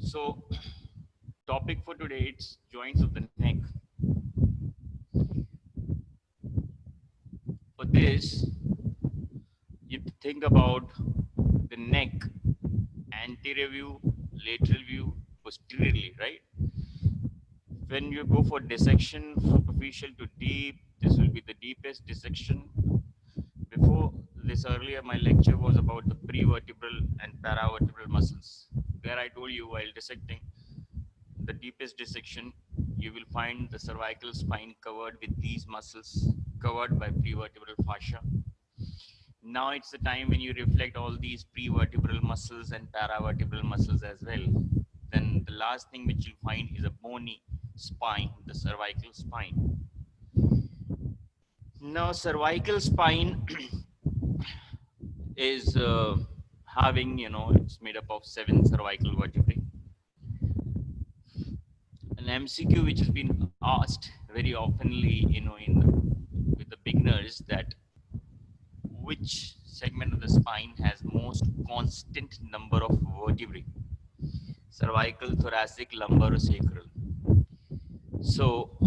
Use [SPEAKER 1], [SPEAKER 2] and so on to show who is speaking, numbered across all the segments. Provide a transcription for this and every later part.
[SPEAKER 1] So, topic for today, it's joints of the neck. For this, you have to think about the neck, anterior view, lateral view, posteriorly, right? When you go for dissection, superficial to deep, this will be the deepest dissection. Before this, earlier, my lecture was about the prevertebral and paravertebral muscles, where I told you while dissecting the deepest dissection, you will find the cervical spine covered with these muscles, covered by prevertebral fascia. Now it's the time when you reflect all these prevertebral muscles and paravertebral muscles as well. Then the last thing which you'll find is a bony spine, the cervical spine. Now, cervical spine is having, it's made up of 7 cervical vertebrae. An MCQ which has been asked very oftenly, with the beginners, that which segment of the spine has most constant number of vertebrae? Cervical, thoracic, lumbar, or sacral? So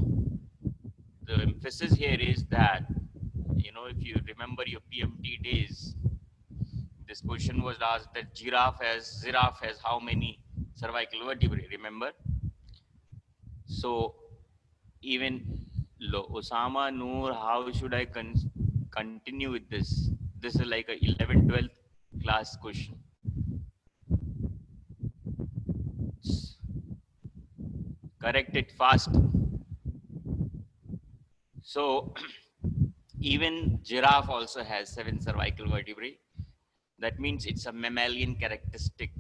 [SPEAKER 1] the emphasis here is that, if you remember your PMT days, this question was asked that giraffe has how many cervical vertebrae? Remember? So even Osama Noor, how should I continue with this? This is like a 11th, 12th class question. Correct it fast. So even giraffe also has 7 cervical vertebrae. That means it's a mammalian characteristic.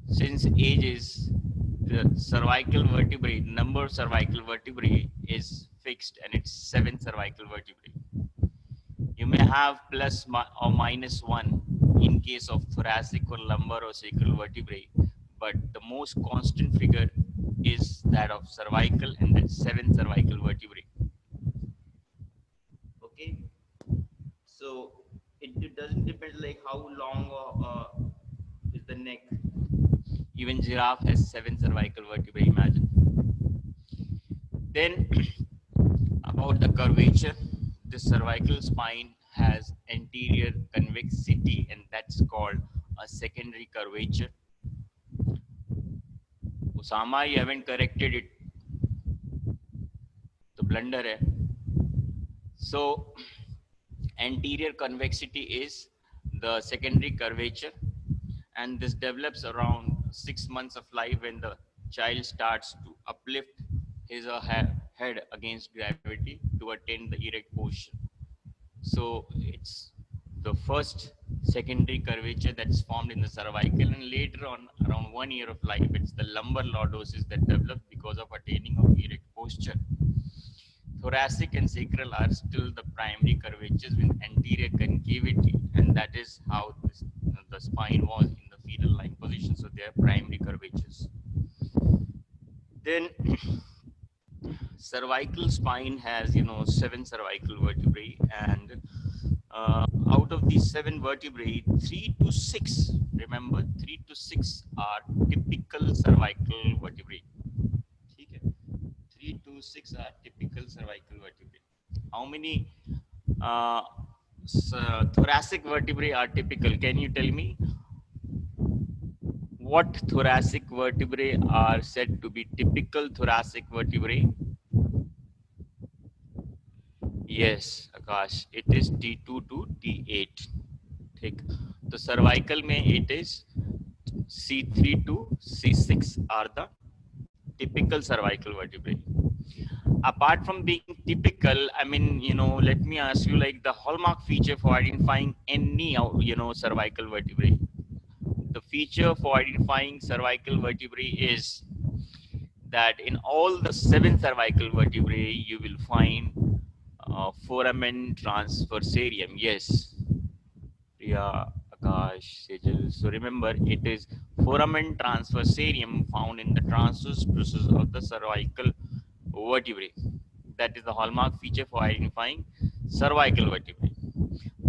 [SPEAKER 1] Since age is the cervical vertebrae, number of cervical vertebrae is fixed and it's 7 cervical vertebrae. You may have plus or minus 1 in case of thoracic or lumbar or sacral vertebrae, but the most constant figure is that of cervical, and that's 7 cervical vertebrae. Okay, so it doesn't depend like how long is the neck. Even giraffe has 7 cervical vertebrae, imagine. Then about the curvature, the cervical spine has anterior convexity, and that's called a secondary curvature. Osama, you haven't corrected it. The blunder hai. So anterior convexity is the secondary curvature, and this develops around 6 months of life when the child starts to uplift his or her head against gravity to attain the erect position. So it's the first secondary curvature that's formed in the cervical, and later on, around 1 year of life, it's the lumbar lordosis that develops because of attaining of erect posture. Thoracic and sacral are still the primary curvatures with anterior concavity, and that is how the spine was in the fetal lying position. So they are primary curvatures. Then cervical spine has 7 cervical vertebrae, and out of these 7 vertebrae, 3 to 6, remember, 3 to 6 are typical cervical vertebrae. 3 to 6 are typical cervical vertebrae. How many thoracic vertebrae are typical? Can you tell me what thoracic vertebrae are said to be typical thoracic vertebrae? Yes, Akash, it is T2 to T8. ठीक, तो cervical में it is C3 to C6 are the typical cervical vertebrae. Apart from being typical, I mean, let me ask you, like, the hallmark feature for identifying any, cervical vertebrae. The feature for identifying cervical vertebrae is that in all the 7 cervical vertebrae, you will find foramen transversarium. Yes, Priya, Akash, Sejal. So remember, it is foramen transversarium found in the transverse process of the cervical vertebrae. That is the hallmark feature for identifying cervical vertebrae.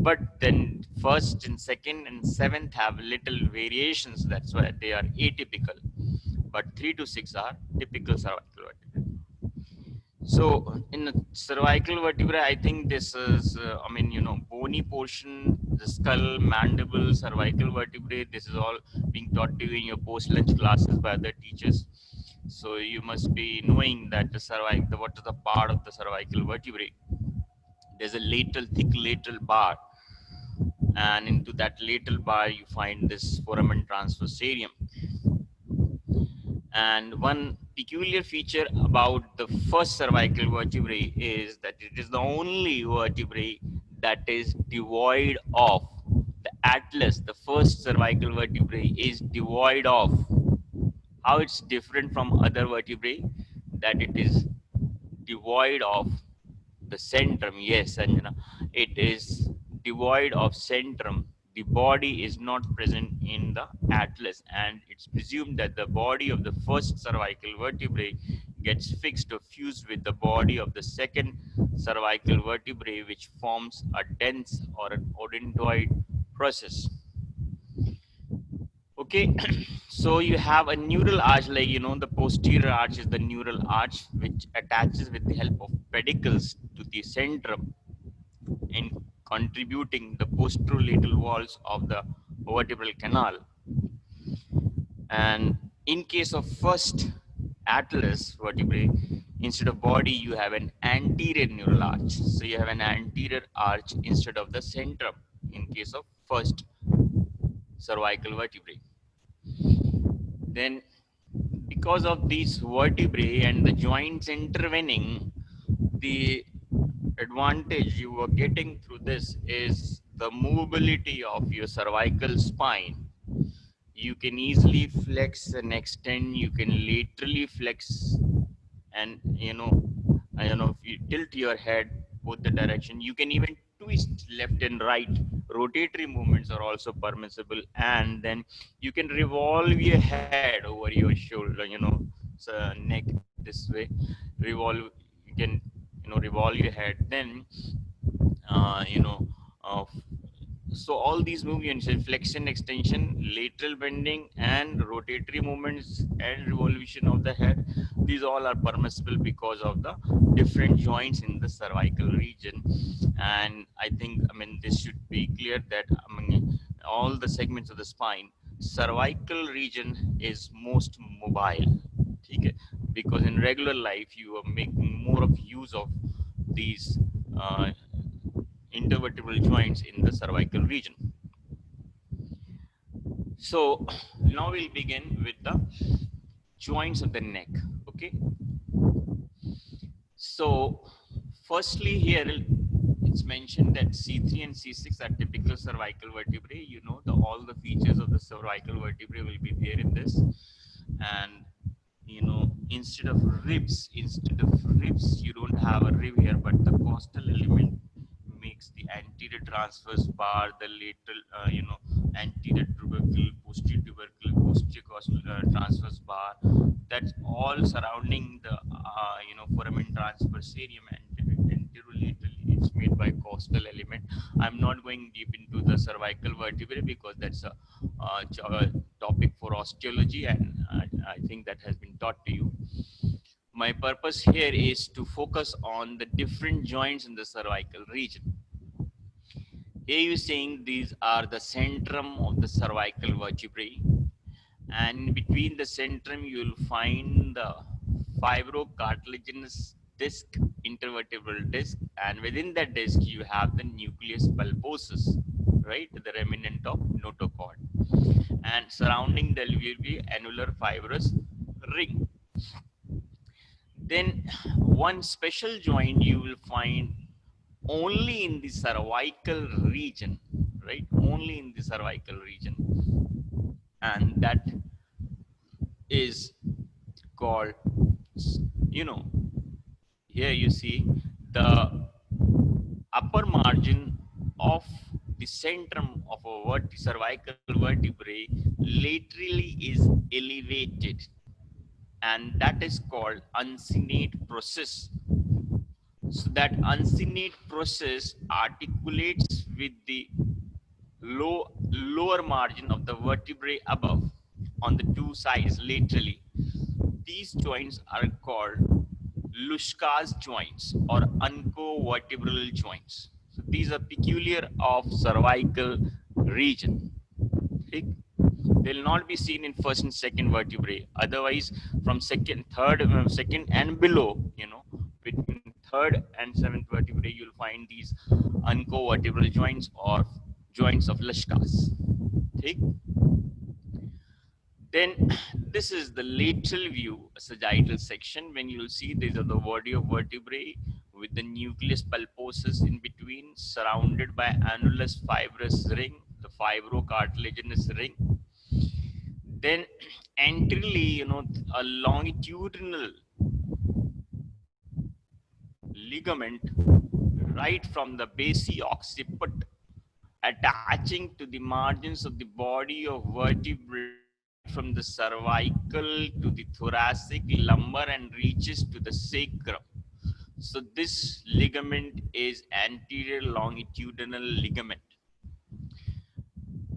[SPEAKER 1] but then first and second and seventh have little variations. That's why they are atypical, but 3 to 6 are typical cervical vertebrae. So in the cervical vertebrae, I think this is bony portion, the skull, mandible, cervical vertebrae, this is all being taught to you in your post lunch classes by other teachers. So you must be knowing that the cervical, what is the part of the cervical vertebrae. There's a lateral, thick lateral bar, and into that lateral bar you find this foramen transversarium. And one peculiar feature about the first cervical vertebrae is that it is the only vertebrae that is devoid of the atlas. The first cervical vertebrae is devoid of. How it's different from other vertebrae? That it is devoid of the centrum. Yes, Sanjana, it is devoid of centrum. The body is not present in the atlas, and it's presumed that the body of the first cervical vertebrae gets fixed or fused with the body of the second cervical vertebrae, which forms a dense or an odontoid process. Okay, so you have a neural arch, like the posterior arch is the neural arch, which attaches with the help of pedicles to the centrum in contributing the posterolateral walls of the vertebral canal. And in case of first atlas vertebrae, instead of body, you have an anterior neural arch. So you have an anterior arch instead of the centrum in case of first cervical vertebrae. Then because of these vertebrae and the joints intervening, the advantage you are getting through this is the movability of your cervical spine. You can easily flex and extend, you can laterally flex, and if you tilt your head both the direction, you can even twist left and right. Rotatory movements are also permissible, and then you can revolve your head over your shoulder, so neck this way, revolve, you can revolve your head, then uh, you know uh, so all these movements, flexion, extension, lateral bending, and rotatory movements and revolution of the head, these all are permissible because of the different joints in the cervical region. And I think, this should be clear that among all the segments of the spine, cervical region is most mobile. Okay? Because in regular life, you are making more of use of these uh, intervertebral joints in the cervical region. So now we'll begin with the joints of the neck. Okay. So firstly, here it's mentioned that C3 and C6 are typical cervical vertebrae. All the features of the cervical vertebrae will be there in this. And instead of ribs, you don't have a rib here, but the costal element makes the anterior transverse bar, the lateral, anterior tubercle, posterior tubercle, posterior costal transverse bar. That's all surrounding the, foramen transversarium, and anterolaterally it's made by costal element. I'm not going deep into the cervical vertebrae because that's a topic for osteology, and I think that has been taught to you. My purpose here is to focus on the different joints in the cervical region. Here you're saying these are the centrum of the cervical vertebrae, and between the centrum you'll find the fibrocartilaginous disc, intervertebral disc, and within that disc you have the nucleus pulposus, right, the remnant of notochord, and surrounding there will be annular fibrous ring. Then one special joint you will find only in the cervical region, right? Only in the cervical region. And that is called, you know, here you see the upper margin of the centrum of a cervical vertebrae laterally is elevated, and that is called uncinate process. So that uncinate process articulates with the lower margin of the vertebrae above on the two sides laterally. These joints are called Lushka's joints or uncovertebral joints. So these are peculiar of cervical region. Okay? They'll not be seen in first and second vertebrae. Otherwise, from second and below, between third and seventh vertebrae, you'll find these uncovertebral joints or joints of Lushkas. Okay? Then this is the lateral view, sagittal section. When you'll see these are the body of vertebrae with the nucleus pulposus in between, surrounded by annulus fibrous ring, the fibrocartilaginous ring. Then anteriorly, a longitudinal ligament right from the basi occiput attaching to the margins of the body of vertebrae right from the cervical to the thoracic lumbar and reaches to the sacrum. So this ligament is anterior longitudinal ligament.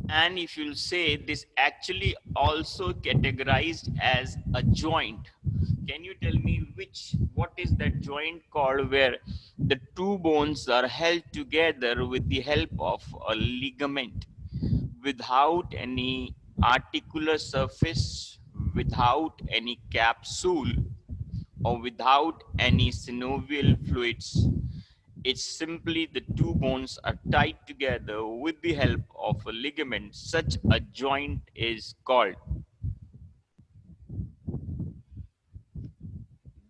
[SPEAKER 1] And if you'll say this actually also categorized as a joint, can you tell me what is that joint called where the two bones are held together with the help of a ligament without any articular surface, without any capsule, or without any synovial fluids? It's simply the two bones are tied together with the help of a ligament. Such a joint is called.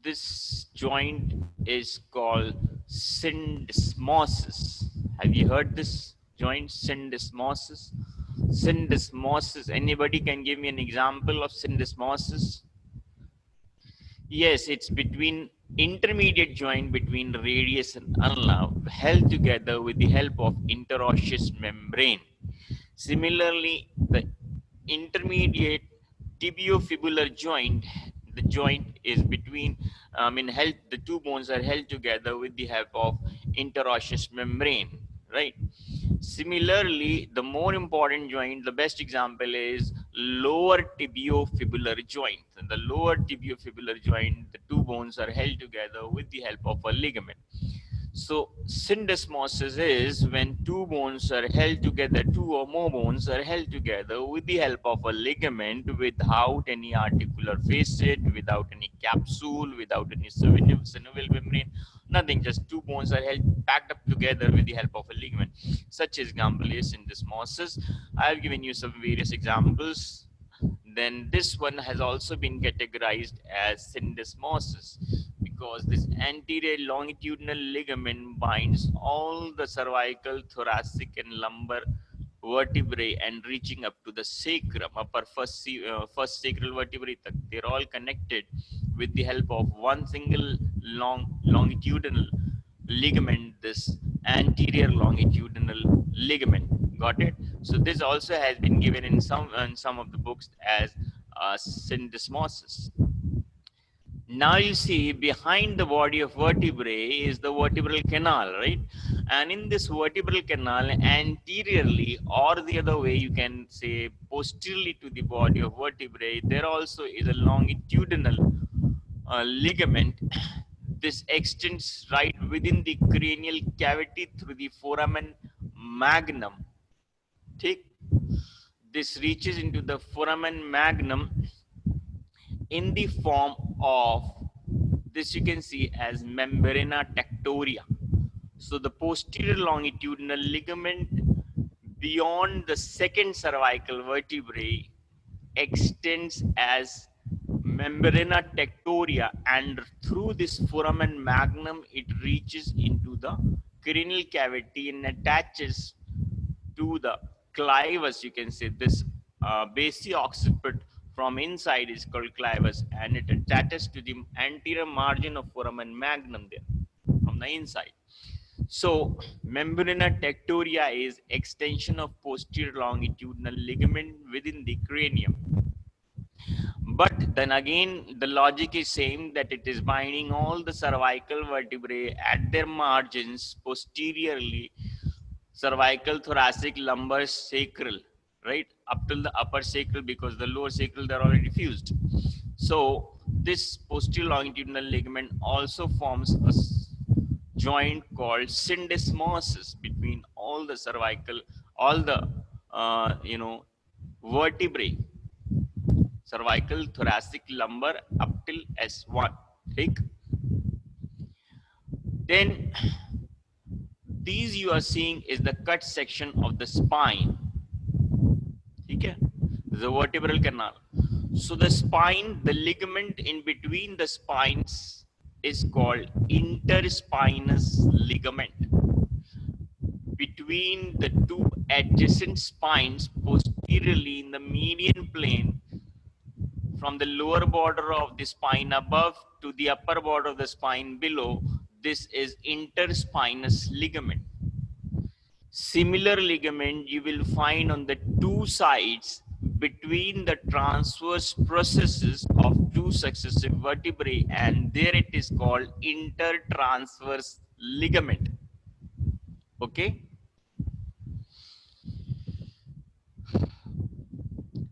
[SPEAKER 1] This joint is called syndesmosis. Have you heard this joint, syndesmosis? Syndesmosis. Anybody can give me an example of syndesmosis? Yes, it's between intermediate joint between radius and ulna held together with the help of interosseous membrane. Similarly, the intermediate tibiofibular joint, the joint is between, the two bones are held together with the help of interosseous membrane, right? Similarly, the more important joint, the best example is lower tibiofibular joint. In the lower tibiofibular joint, the two bones are held together with the help of a ligament. So syndesmosis is when two bones are held together, two or more bones are held together with the help of a ligament without any articular facet, without any capsule, without any synovial membrane, nothing, just two bones are held packed up together with the help of a ligament. Such example is syndesmosis. I have given you some various examples. Then this one has also been categorized as syndesmosis because this anterior longitudinal ligament binds all the cervical, thoracic, and lumbar vertebrae and reaching up to the sacrum, first sacral vertebrae. They're all connected with the help of one single longitudinal ligament, this anterior longitudinal ligament. Got it? So this also has been given in some of the books as syndesmosis. Now you see behind the body of vertebrae is the vertebral canal, right? And in this vertebral canal, anteriorly or the other way, you can say posteriorly to the body of vertebrae, there also is a longitudinal ligament. This extends right within the cranial cavity through the foramen magnum. Take this reaches into the foramen magnum in the form of this, you can see as membrana tectoria. So the posterior longitudinal ligament beyond the second cervical vertebrae extends as membrana tectoria, and through this foramen magnum it reaches into the cranial cavity and attaches to the clivus. You can say this basi occiput from inside is called clivus, and it attaches to the anterior margin of foramen magnum there from the inside. So membrana tectoria is extension of posterior longitudinal ligament within the cranium. But then again, the logic is same, that it is binding all the cervical vertebrae at their margins posteriorly, cervical, thoracic, lumbar, sacral, right? Up till the upper sacral, because the lower sacral, they're already fused. So this posterior longitudinal ligament also forms a joint called syndesmosis between all the cervical, all the, vertebrae, cervical, thoracic, lumbar, up till S1. ठीक? Then these you are seeing is the cut section of the spine. Okay? The vertebral canal. So the spine, the ligament in between the spines is called interspinous ligament. Between the two adjacent spines posteriorly in the median plane, from the lower border of the spine above to the upper border of the spine below, this is interspinous ligament. Similar ligament you will find on the two sides between the transverse processes of two successive vertebrae, and there it is called intertransverse ligament. Okay?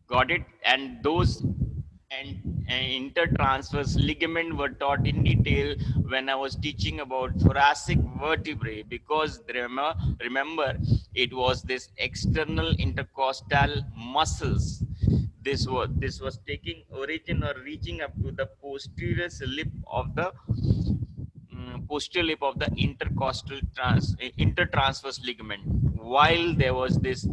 [SPEAKER 1] Got it? And those and intertransverse ligament were taught in detail when I was teaching about thoracic vertebrae, because remember it was this external intercostal muscles. This was taking origin or reaching up to the posterior lip of the posterior lip of the intertransverse ligament, while there was this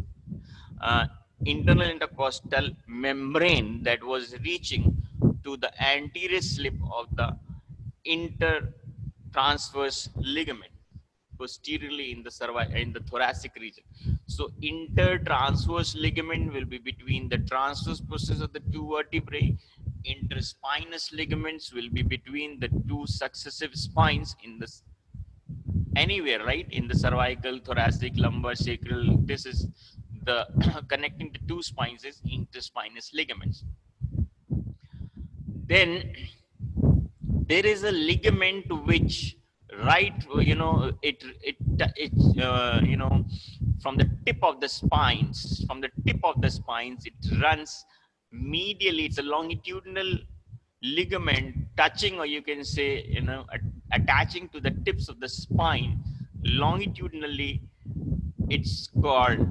[SPEAKER 1] uh, internal intercostal membrane that was reaching to the anterior slip of the intertransverse ligament posteriorly in the thoracic region. So intertransverse ligament will be between the transverse process of the two vertebrae. Interspinous ligaments will be between the two successive spines in this anywhere, right? In the cervical, thoracic, lumbar, sacral. This is the connecting the two spines is interspinous ligaments. Then there is a ligament which, right, from the tip of the spines, it runs medially. It's a longitudinal ligament touching, or you can say, attaching to the tips of the spine longitudinally. It's called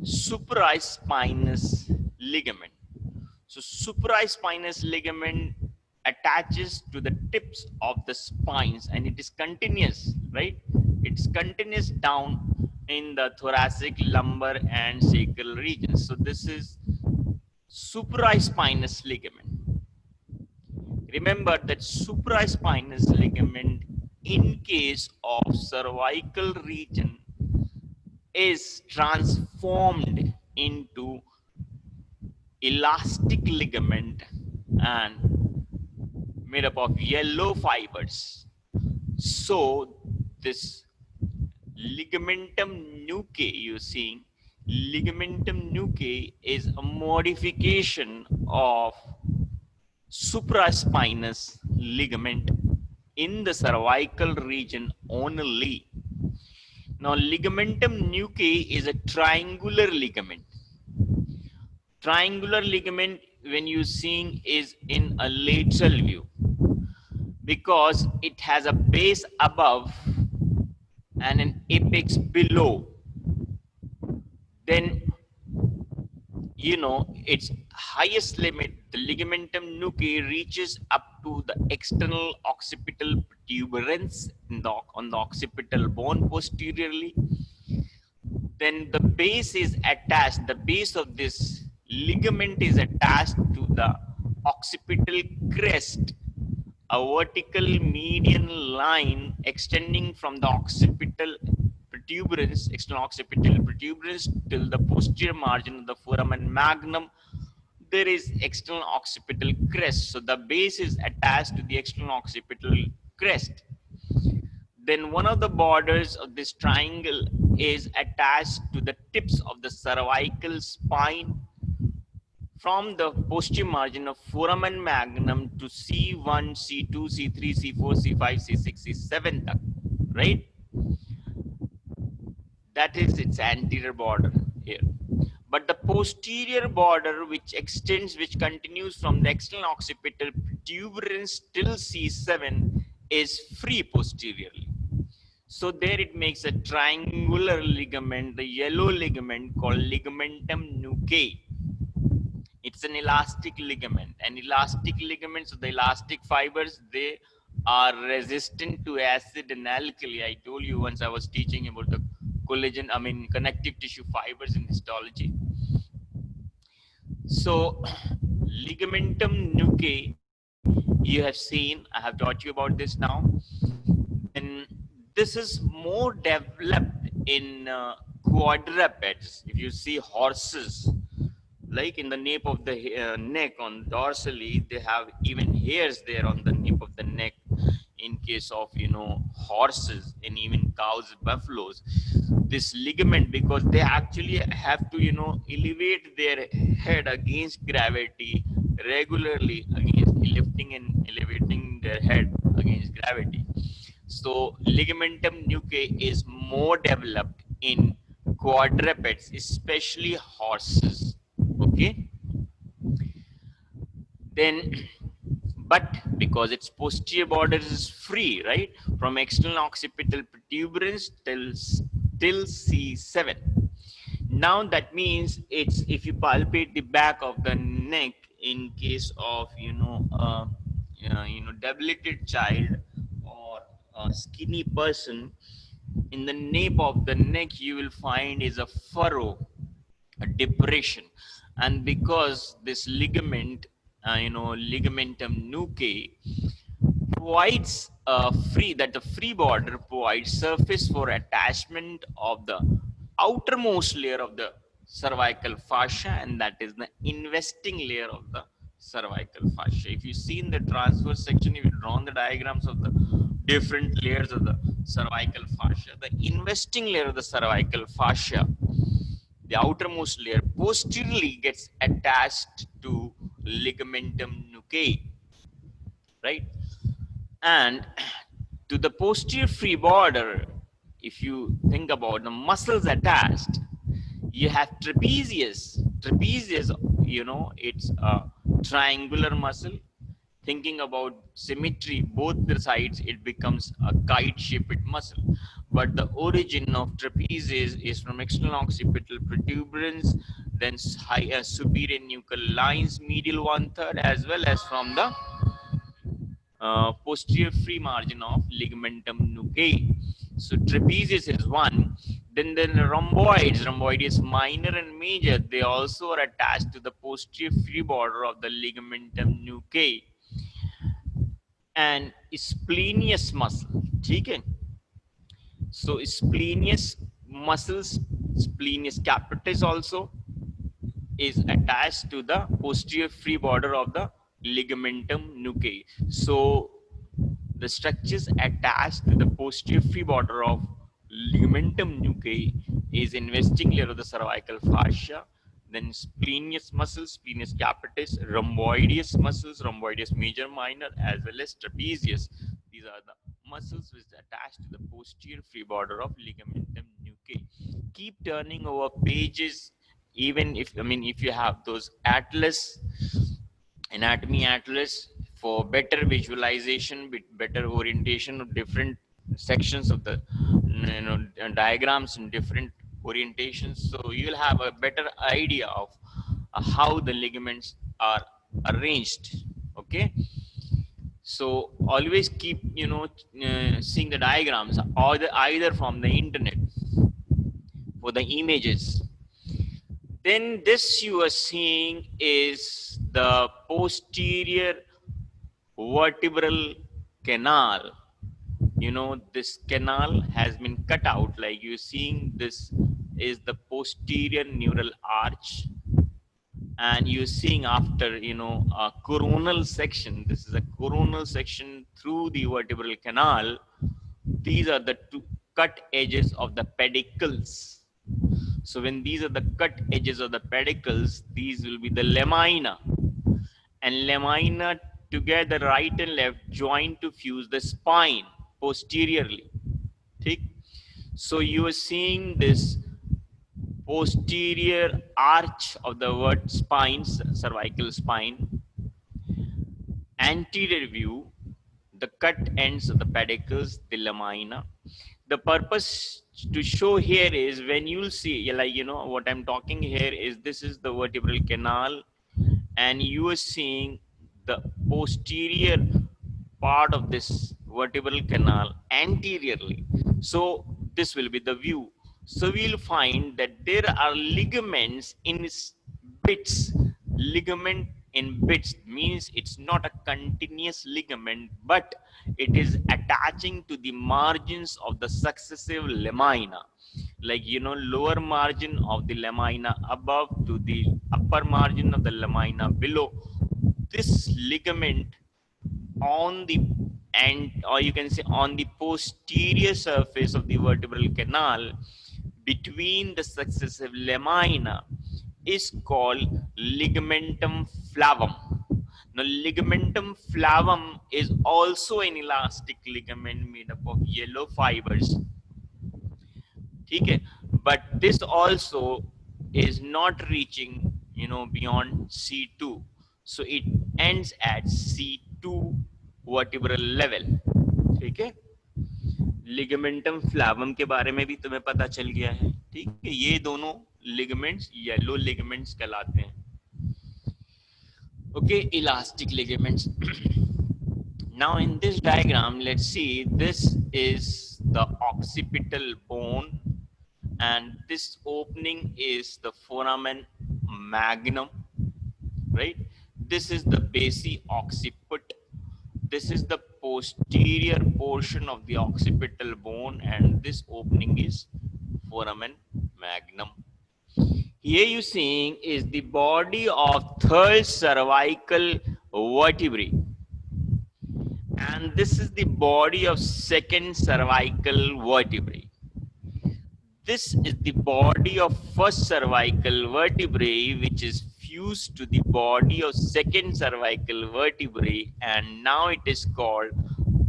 [SPEAKER 1] supraspinous ligament. So supraspinous ligament attaches to the tips of the spines, and it is continuous, right? It's continuous down in the thoracic, lumbar, and sacral regions. So this is supraspinous ligament. Remember that supraspinous ligament in case of cervical region is transformed into elastic ligament and made up of yellow fibers. So this ligamentum nuchae you're seeing, ligamentum nuchae is a modification of supraspinous ligament in the cervical region only. Now, ligamentum nuchae is a triangular ligament. Triangular ligament, when you're seeing, is in a lateral view because it has a base above and an apex below. Then, its highest limit, the ligamentum nuchae, reaches up to the external occipital protuberance on the occipital bone posteriorly. Then the base is attached, the base of this ligament is attached to the occipital crest, a vertical median line extending from the occipital protuberance, external occipital protuberance, till the posterior margin of the foramen magnum. There is external occipital crest. So the base is attached to the external occipital crest. Then one of the borders of this triangle is attached to the tips of the cervical spine from the posterior margin of foramen magnum to C1, C2, C3, C4, C5, C6, C7 तक, right? That is its anterior border here. But the posterior border, which extends, which continues from the external occipital protuberance till C7, is free posteriorly. So there it makes a triangular ligament, the yellow ligament called ligamentum nuchae. It's an elastic ligament, and elastic ligaments, so the elastic fibers, they are resistant to acid and alkali. I told you once I was teaching about the collagen, connective tissue fibers in histology. So ligamentum nuchae, you have seen, I have taught you about this now. Then this is more developed in quadrupeds. If you see horses, like in the nape of the neck on dorsally, they have even hairs there on the nape of the neck. In case of horses and even cows, buffaloes, this ligament, because they actually have to elevate their head against gravity regularly, against lifting and elevating their head against gravity. So ligamentum nuchae is more developed in quadrupeds, especially horses. Okay. Then, but because its posterior border is free, right, from external occipital protuberance till C7. Now that means it's, if you palpate the back of the neck in case of debilitated child or a skinny person, in the nape of the neck you will find is a furrow, a depression. And because this ligament, ligamentum nuchae, provides free, that the free border provides surface for attachment of the outermost layer of the cervical fascia, and that is the investing layer of the cervical fascia. If you see in the transverse section, if you drawn the diagrams of the different layers of the cervical fascia, the investing layer of the cervical fascia, the outermost layer, posteriorly gets attached to ligamentum nuchae, right? And to the posterior free border, if you think about the muscles attached, you have trapezius. Trapezius, it's a triangular muscle. Thinking about symmetry, both the sides, it becomes a kite-shaped muscle. But the origin of trapezius is from external occipital protuberance, then superior nuchal lines, medial 1/3, as well as from the posterior free margin of ligamentum nuchae. So trapezius is one. Then the rhomboids minor and major, they also are attached to the posterior free border of the ligamentum nuchae. And splenius muscle, okay? So splenius muscles, splenius capitis also is attached to the posterior free border of the ligamentum nuchae. So the structures attached to the posterior free border of ligamentum nuchae is investing layer of the cervical fascia, then splenius muscles, splenius capitis, rhomboideus muscles, rhomboideus major, minor, as well as trapezius. These are the muscles which are attached to the posterior free border of ligamentum nuchae. Keep turning over pages, even if you have those atlas, anatomy atlas, for better visualization, with better orientation of different sections of the diagrams in different orientations, so you'll have a better idea of how the ligaments are arranged. Okay, so always keep seeing the diagrams, or either from the internet for the images. Then this you are seeing is the posterior vertebral canal. This canal has been cut out, like you're seeing. This is the posterior neural arch, and you're seeing after a coronal section. This is a coronal section through the vertebral canal. These are the two cut edges of the pedicles. So when these are the cut edges of the pedicles, these will be the lamina, and lamina together right and left join to fuse the spine posteriorly. ठीक? So you are seeing this posterior arch of the word spine, cervical spine, anterior view, the cut ends of the pedicles, the lamina. The purpose to show here is when you'll see, like, you know, what I'm talking here is this is the vertebral canal, and you are seeing the posterior part of this vertebral canal anteriorly. So this will be the view. So we'll find that there are ligaments in bits. Ligament in bits means it's not a continuous ligament, but it is attaching to the margins of the successive lamina, like, you know, lower margin of the lamina above to the upper margin of the lamina below. This ligament on the end, or you can say on the posterior surface of the vertebral canal between the successive lamina is called ligamentum flavum. Now, ligamentum flavum is also an elastic ligament made up of yellow fibers. Okay? But this also is not reaching, you know, beyond C2. So it ends at C2 vertebral level. ठीक है? Ligamentum फ्लावम के बारे में भी तुम्हें पता चल गया है. ठीक है, ये दोनों लिगामेंट्स येलो लिगामेंट्स कहलाते हैं. Okay, elastic ligaments. Now in this diagram, let's see, this is the occipital bone, and this opening is the foramen magnum, right? This is the basi occiput. This is the posterior portion of the occipital bone, and this opening is foramen magnum. Here you seeing is the body of third cervical vertebrae, and this is the body of second cervical vertebrae. This is the body of first cervical vertebrae, which is fused to the body of second cervical vertebrae, and now it is called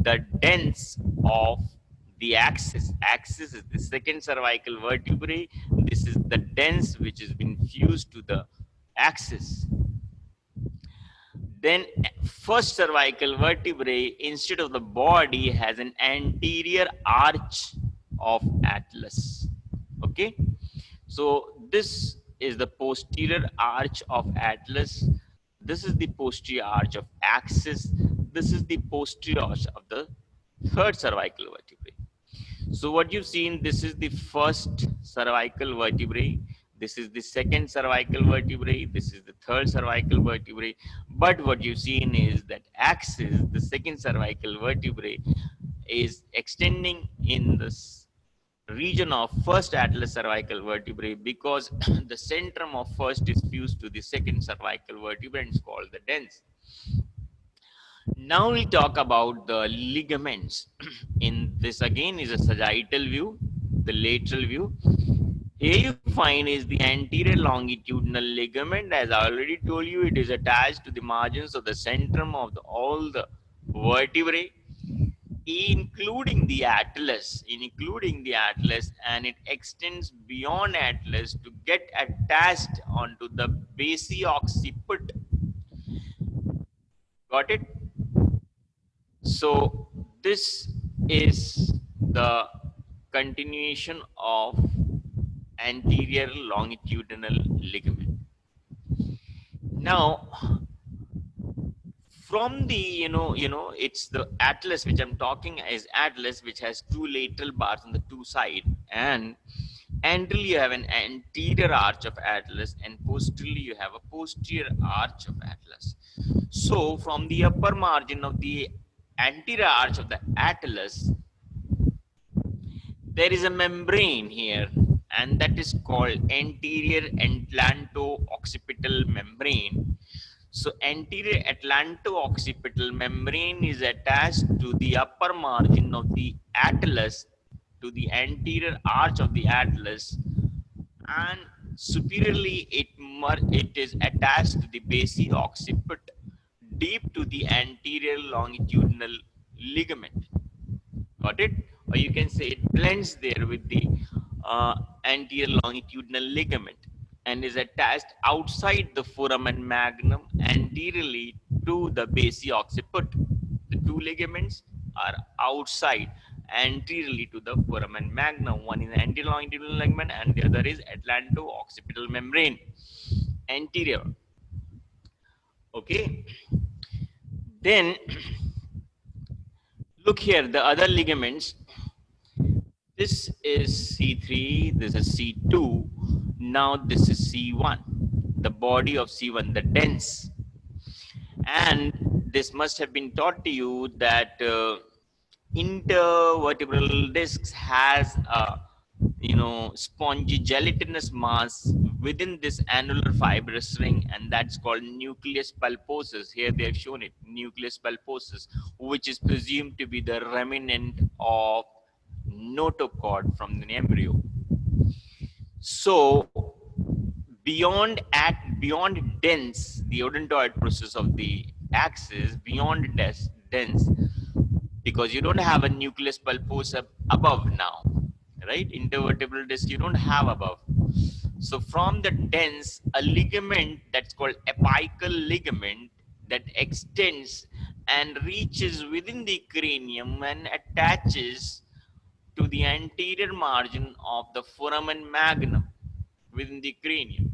[SPEAKER 1] the dens of the axis. Axis is the second cervical vertebrae. This is the dens which has been fused to the axis. Then first cervical vertebrae, instead of the body, has an anterior arch of atlas. Okay, so this is the posterior arch of atlas. This is the posterior arch of axis. This is the posterior arch of the third cervical vertebrae. So what you've seen, this is the first cervical vertebrae. This is the second cervical vertebrae. This is the third cervical vertebrae. But what you've seen is that axis, the second cervical vertebrae, is extending in this region of first atlas cervical vertebrae, because the centrum of first is fused to the second cervical vertebrae and it's called the dens. Now we'll talk about the ligaments. In this again is a sagittal view, the lateral view. Here you find is the anterior longitudinal ligament. As I already told you, it is attached to the margins of the centrum of all the vertebrae, including the atlas, and it extends beyond atlas to get attached onto the basi occiput. Got it? So this is the continuation of anterior longitudinal ligament. Now, from the, it's the atlas which I'm talking is atlas, which has two lateral bars on the two sides, and anteriorly you have an anterior arch of atlas, and posteriorly you have a posterior arch of atlas. So from the upper margin of the anterior arch of the atlas, there is a membrane here, and that is called anterior atlanto-occipital membrane. So anterior atlanto-occipital membrane is attached to the upper margin of the atlas, to the anterior arch of the atlas, and superiorly it is attached to the basi-occiput deep to the anterior longitudinal ligament. Got it? Or you can say it blends there with the anterior longitudinal ligament and is attached outside the foramen magnum anteriorly to the basi-occiput. The two ligaments are outside anteriorly to the foramen magnum. One is anterior longitudinal ligament and the other is atlanto-occipital membrane anterior. Okay. Then look here, the other ligaments. This is C3, this is C2, now this is C1, the body of C1, the dens. And this must have been taught to you that intervertebral discs has a spongy gelatinous mass within this annular fibrous ring, and that's called nucleus pulposus. Here they have shown it, nucleus pulposus, which is presumed to be the remnant of notochord from the embryo. So beyond dens, the odontoid process of the axis, beyond dens, because you don't have a nucleus pulposus above now, right? Intervertebral disc you don't have above. So from the dens, a ligament that's called apical ligament that extends and reaches within the cranium and attaches to the anterior margin of the foramen magnum within the cranium.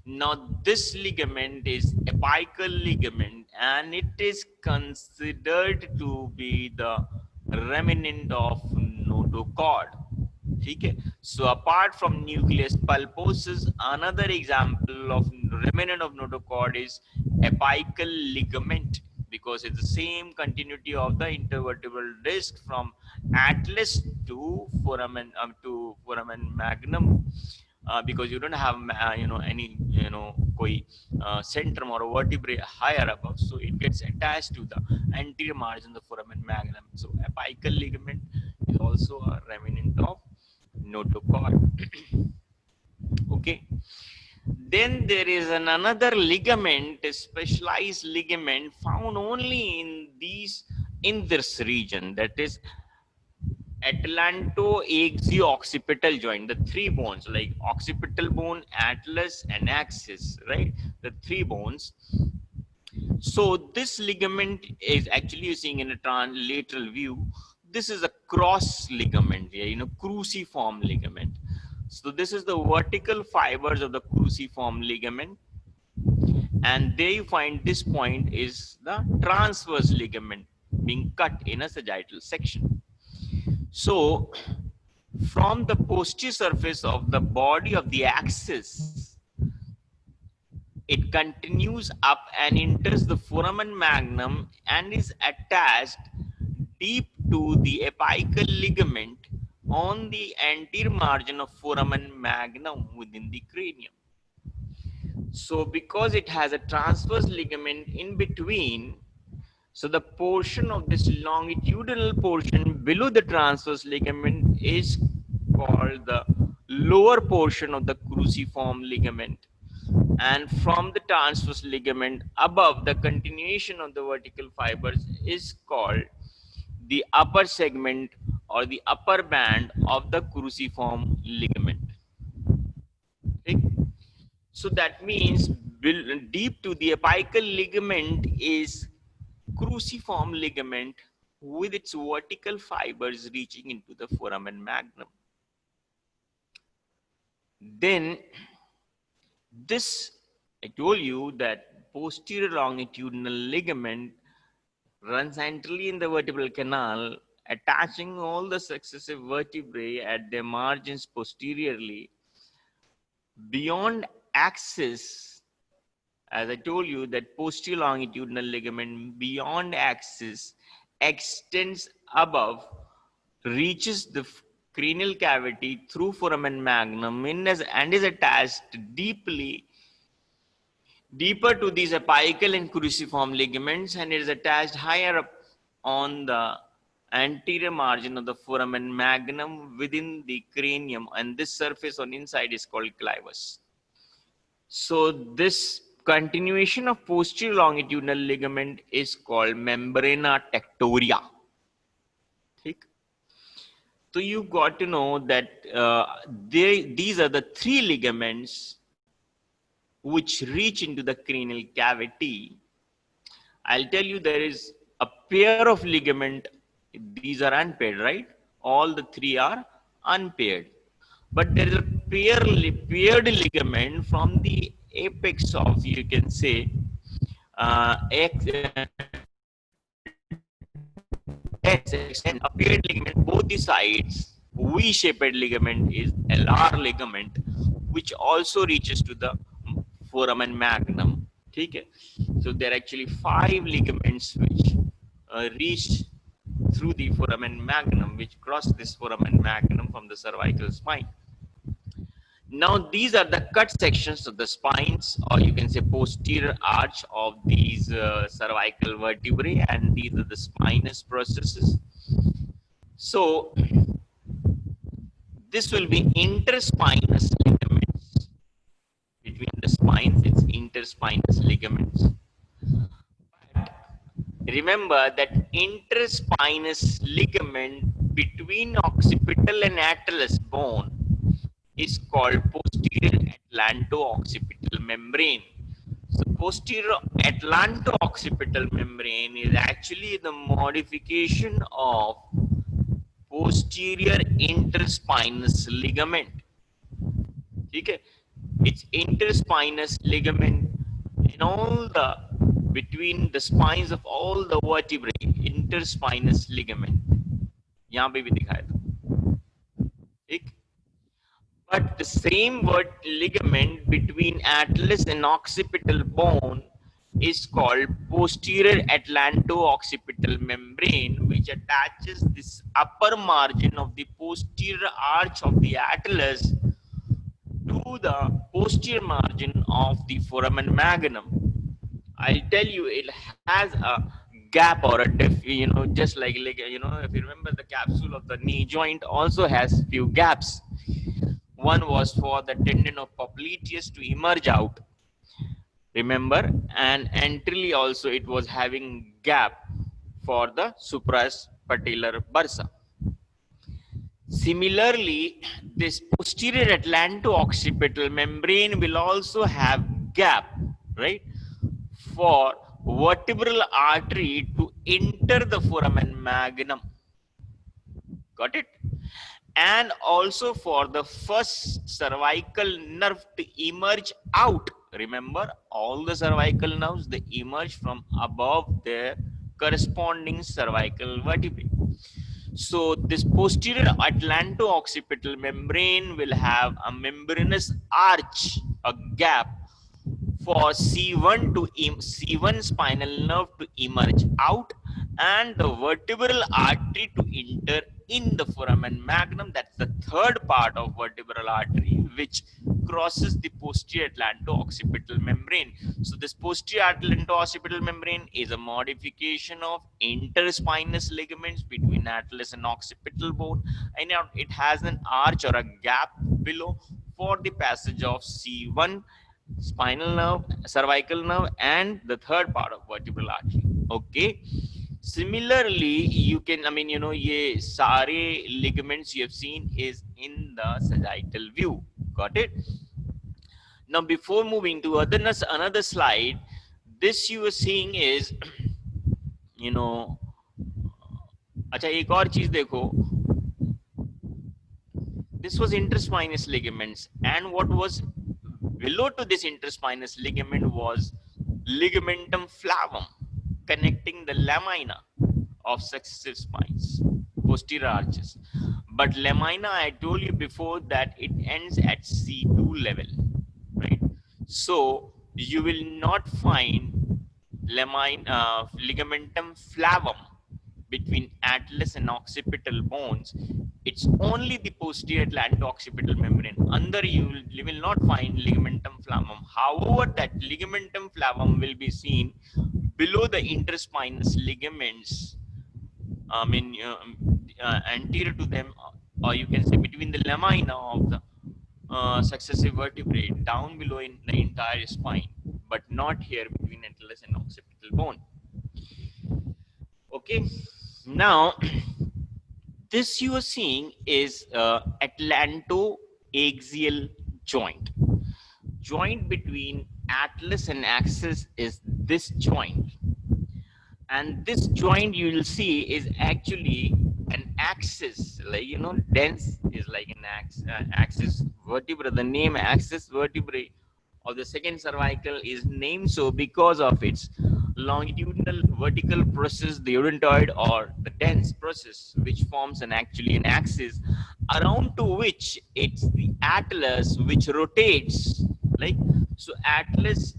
[SPEAKER 1] Now this ligament is apical ligament and it is considered to be the remnant of notochord. Okay? So apart from nucleus pulposus, another example of remnant of notochord is apical ligament, because it's the same continuity of the intervertebral disc from atlas to foramen magnum. Because you don't have any centrum or a vertebrae higher above, so it gets attached to the anterior margin of the foramen magnum. So apical ligament is also a remnant of notochord. Okay. Then there is another ligament, a specialized ligament found only in this region, that is atlanto-axio-occipital joint, the three bones, like occipital bone, atlas, and axis, right? The three bones. So this ligament is actually, you're seeing in a lateral view, this is a cross ligament here, cruciform ligament. So this is the vertical fibers of the cruciform ligament. And there you find this point is the transverse ligament being cut in a sagittal section. So from the posterior surface of the body of the axis, it continues up and enters the foramen magnum and is attached deep to the apical ligament on the anterior margin of foramen magnum within the cranium. So because it has a transverse ligament in between, so the portion of this longitudinal portion below the transverse ligament is called the lower portion of the cruciform ligament. And from the transverse ligament above, the continuation of the vertical fibers is called the upper segment or the upper band of the cruciform ligament. Okay? So that means deep to the apical ligament is cruciform ligament with its vertical fibers reaching into the foramen magnum. Then this, I told you that posterior longitudinal ligament runs anteriorly in the vertebral canal, attaching all the successive vertebrae at their margins posteriorly. Beyond axis, as I told you, that posterior longitudinal ligament beyond axis extends above, reaches the cranial cavity through foramen magnum and is attached deeper to these apical and cruciform ligaments, and it is attached higher up on the anterior margin of the foramen magnum within the cranium, and this surface on inside is called clivus. So this continuation of posterior longitudinal ligament is called membrana tectoria. ठीक? So you got to know that these are the three ligaments which reach into the cranial cavity. I'll tell you there is a pair of ligament. These are unpaired, right? All the three are unpaired. But there is a paired ligament from the apex of, you can say, X, and a paired ligament, both the sides, V-shaped ligament is LR ligament, which also reaches to the foramen magnum. Okay? So there are actually 5 ligaments which reach through the foramen magnum, which cross this foramen magnum from the cervical spine. Now these are the cut sections of the spines, or you can say posterior arch of these cervical vertebrae, and these are the spinous processes. So this will be interspinous ligaments between the spines. It's interspinous ligaments. But remember that interspinous ligament between occipital and atlas bone is called posterior atlanto-occipital membrane. So posterior atlanto-occipital membrane is actually the modification of posterior interspinous ligament. Okay? It's interspinous ligament in all the between the spines of all the vertebrae. Interspinous ligament. यहाँ पे भी दिखाया था. ठीक? But the same ligament between atlas and occipital bone is called posterior atlanto-occipital membrane, which attaches this upper margin of the posterior arch of the atlas to the posterior margin of the foramen magnum. I'll tell you, it has a gap or a just like if you remember, the capsule of the knee joint also has few gaps. One was for the tendon of popliteus to emerge out, remember, and anteriorly also it was having gap for the suprapatellar bursa. Similarly, this posterior atlanto-occipital membrane will also have gap, right, for vertebral artery to enter the foramen magnum. Got it? And also for the first cervical nerve to emerge out. Remember, all the cervical nerves, they emerge from above their corresponding cervical vertebrae. So this posterior atlanto-occipital membrane will have a membranous arch, a gap for C1 spinal nerve to emerge out, and the vertebral artery to enter in the foramen magnum. That's the third part of vertebral artery, which crosses the posterior atlanto-occipital membrane. So this posterior atlanto-occipital membrane is a modification of interspinous ligaments between atlas and occipital bone, and it has an arch or a gap below for the passage of C1 spinal nerve, cervical nerve, and the third part of vertebral artery. Okay. Similarly, you can, ye sare ligaments you have seen is in the sagittal view. Got it? Now, before moving to another slide, this you are seeing is, अच्छा एक और चीज देखो. This was interspinous ligaments, and what was below to this interspinous ligament was ligamentum flavum, connecting the lamina of successive spines, posterior arches. But lamina, I told you before that it ends at C2 level, right? So you will not find ligamentum flavum between atlas and occipital bones. It's only the posterior atlanto-occipital membrane. Under you will not find ligamentum flavum. However, that ligamentum flavum will be seen below the interspinous ligaments I mean, anterior to them, or you can say between the lamina of the successive vertebrae down below in the entire spine, but not here between atlas and occipital bone. Okay, now this you are seeing is atlantoaxial joint. Joint between atlas and axis is this joint, and this joint you will see is actually an axis, like dense is like an axis vertebra. The name axis vertebrae of the second cervical is named so because of its longitudinal vertical process, the urintoid or the dense process, which forms actually an axis around to which it's the atlas which rotates. Like, so atlas,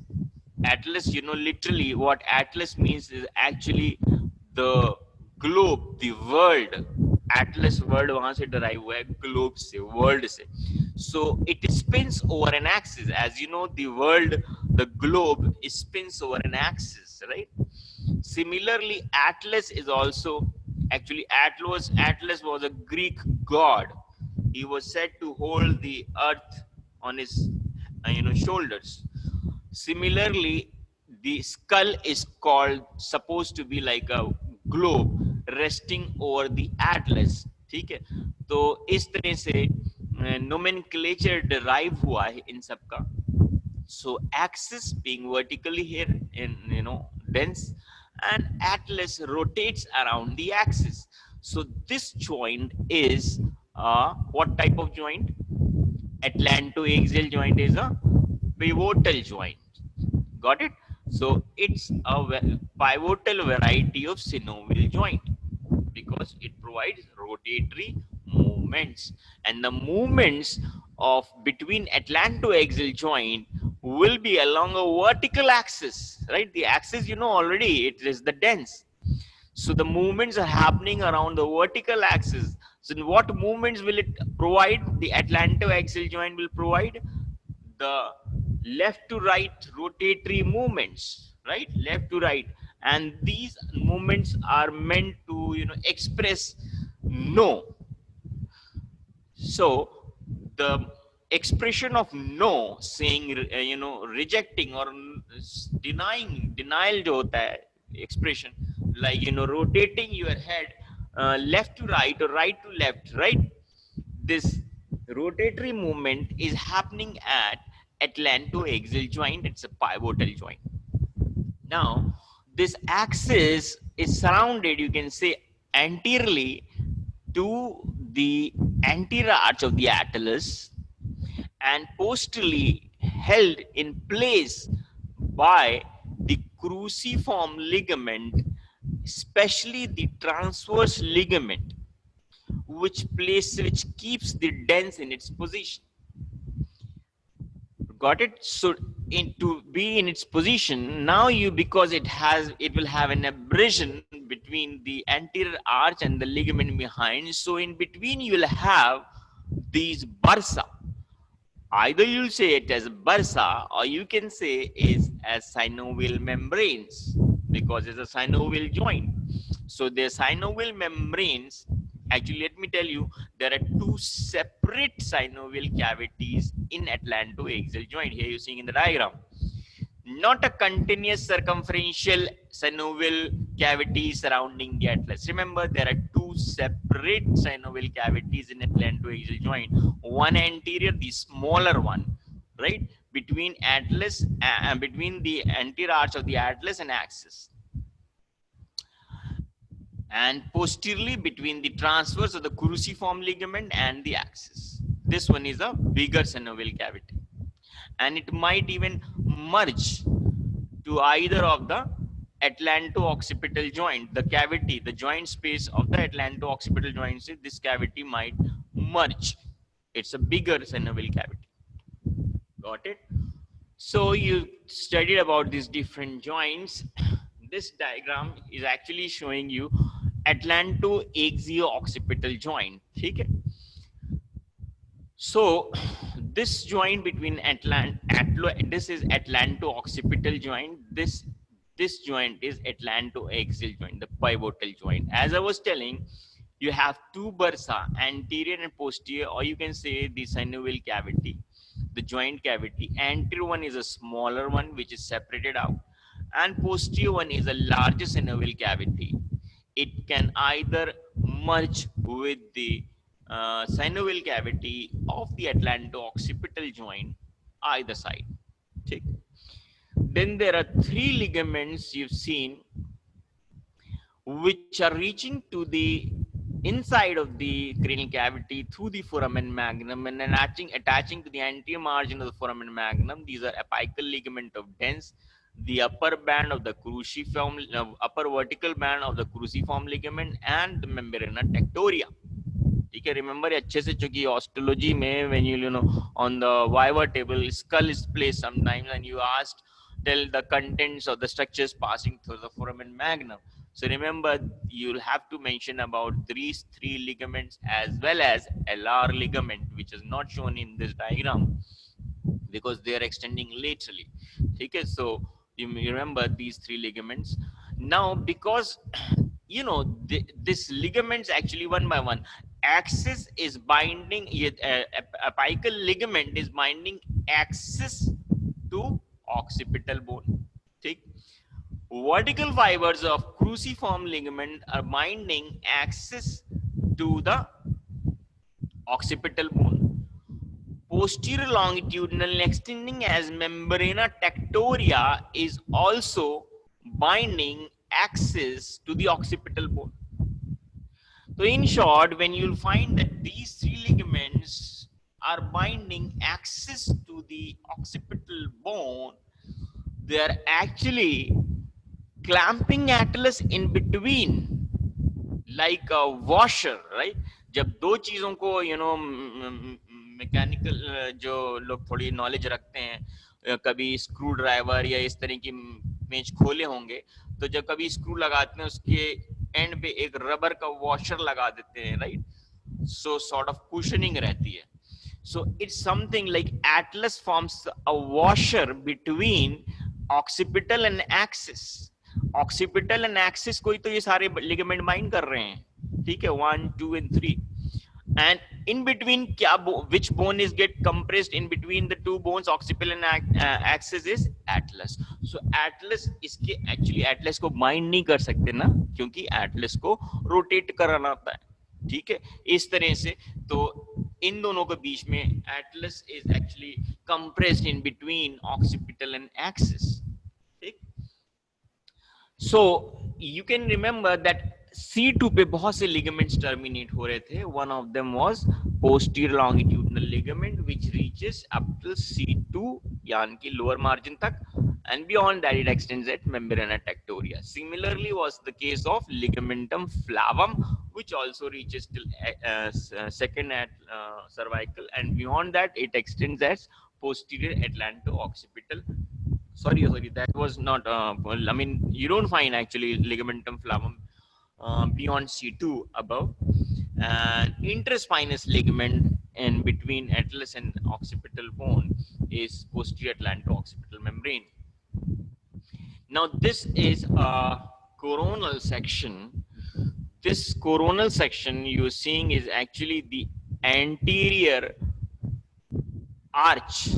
[SPEAKER 1] literally what atlas means is actually the globe, the world. Atlas word वहां से derive हुआ है, globe से, world से. So it spins over an axis. As you know, the world, the globe, spins over an axis, right? Similarly, Atlas is also actually Atlas was a Greek god. He was said to hold the earth on his shoulders. Similarly, the skull is supposed to be like a globe resting over the atlas. ठीक है, तो इस तरह से nomenclature derive हुआ है इन सब का. So axis being vertically here in dense, and atlas rotates around the axis. So this joint is what type of joint? Atlantoaxial joint is a pivotal joint. Got it? So it's a pivotal variety of synovial joint because it provides rotatory movements, and the movements of between atlantoaxial joint will be along a vertical axis, right? The axis, already it is the dense. So the movements are happening around the vertical axis. So what movements will it provide? The atlantoaxial joint will provide the left to right rotatory movements, right? Left to right. And these movements are meant to, express no. So the expression of no, saying, rejecting or denial jo hota hai, expression, like, rotating your head left to right or right to left, right? This rotatory movement is happening at atlantoaxial joint. It's a pivotal joint. Now, this axis is surrounded, you can say, anteriorly to the anterior arch of the atlas and posteriorly held in place by the cruciform ligament, especially the transverse ligament, which keeps the dens in its position. Got it? So to be in its position, now because it will have an abrasion between the anterior arch and the ligament behind. So in between you will have these bursa. Either you'll say it as bursa, or you can say is as synovial membranes, because it's a synovial joint. So the synovial membranes, actually, let me tell you, there are two separate synovial cavities in atlantoaxial joint. Here you're seeing in the diagram. Not a continuous circumferential synovial cavity surrounding the atlas. Remember, there are two separate synovial cavities in atlantoaxial joint. One anterior, the smaller one, right, between atlas and between the anterior arch of the atlas and axis, and posteriorly between the transverse of the cruciform ligament and the axis. This one is a bigger synovial cavity, and it might even merge to either of the atlanto-occipital joint, the cavity, the joint space of the atlanto-occipital joint. This cavity might merge. It's a bigger synovial cavity. Got it? So you studied about these different joints. This diagram is actually showing you atlanto-axio-occipital joint. Okay? So this joint between this is atlanto-occipital joint. This This joint is atlantoaxial joint, the pivotal joint. As I was telling, you have two bursa, anterior and posterior, or you can say the synovial cavity, the joint cavity. Anterior one is a smaller one which is separated out, and posterior one is a larger synovial cavity. It can either merge with the synovial cavity of the atlanto-occipital joint, either side. Okay. Then there are three ligaments you've seen which are reaching to the inside of the cranial cavity through the foramen magnum and attaching to the anterior margin of the foramen magnum. These are apical ligament of Dens, the upper band of the cruciform, upper vertical band of the cruciform ligament, and the membrana tectoria. ठीक है, remember अच्छे से, चूंकि ऑस्टोलॉजी में when you know on the viva table skull is placed sometimes and you asked tell the contents of the structures passing through the foramen magnum. So remember, you'll have to mention about these three ligaments as well as LR ligament, which is not shown in this diagram because they are extending laterally. Okay, so you remember these three ligaments. Now, because you know this ligaments actually one by one, axis is binding, apical ligament is binding axis to occipital bone. Okay. Vertical fibers of cruciform ligament are binding axis to the occipital bone. Posterior longitudinal extending as membrana tectoria is also binding axis to the occipital bone. So in short, when you'll find that these three ligaments are binding axis to the occipital bone, they are actually clamping atlas in between like a washer, right? जब दो चीजों को mechanical जो लोग थोड़ी knowledge रखते हैं, कभी स्क्रू ड्राइवर या इस तरह की मेज खोले होंगे, तो जब कभी स्क्रू लगाते हैं उसके एंड पे एक रबर का वॉशर लगा देते हैं, right? So sort of cushioning रहती है. So it's something like atlas forms a washer between occipital and axis. Occipital and axis को ही तो ये सारे ligament bind कर रहे हैं, ठीक है? 1, 2 and 3. And in between क्या which bone is get compressed in between the two bones, occipital and axis, is atlas. So atlas इसके actually atlas को bind नहीं कर सकते ना, क्योंकि atlas को rotate कराना होता है, ठीक है? इस तरह से तो इन दोनों के बीच में atlas is actually compressed in between occipital and axis. ठीक? So you can remember that C2 पे बहुत से ligaments terminate हो रहे थे. One of them was posterior longitudinal ligament which reaches up to C2 यानी कि lower margin तक, and beyond that it extends at membrana tectoria. Similarly was the case of ligamentum flavum which also reaches till second at cervical, and beyond that it extends as posterior atlanto-occipital. Sorry, that was not, I mean, you don't find actually ligamentum flavum beyond C2 above. And interspinous ligament in between atlas and occipital bone is posterior atlanto-occipital membrane. Now this is a coronal section. This coronal section you're seeing is actually the anterior arch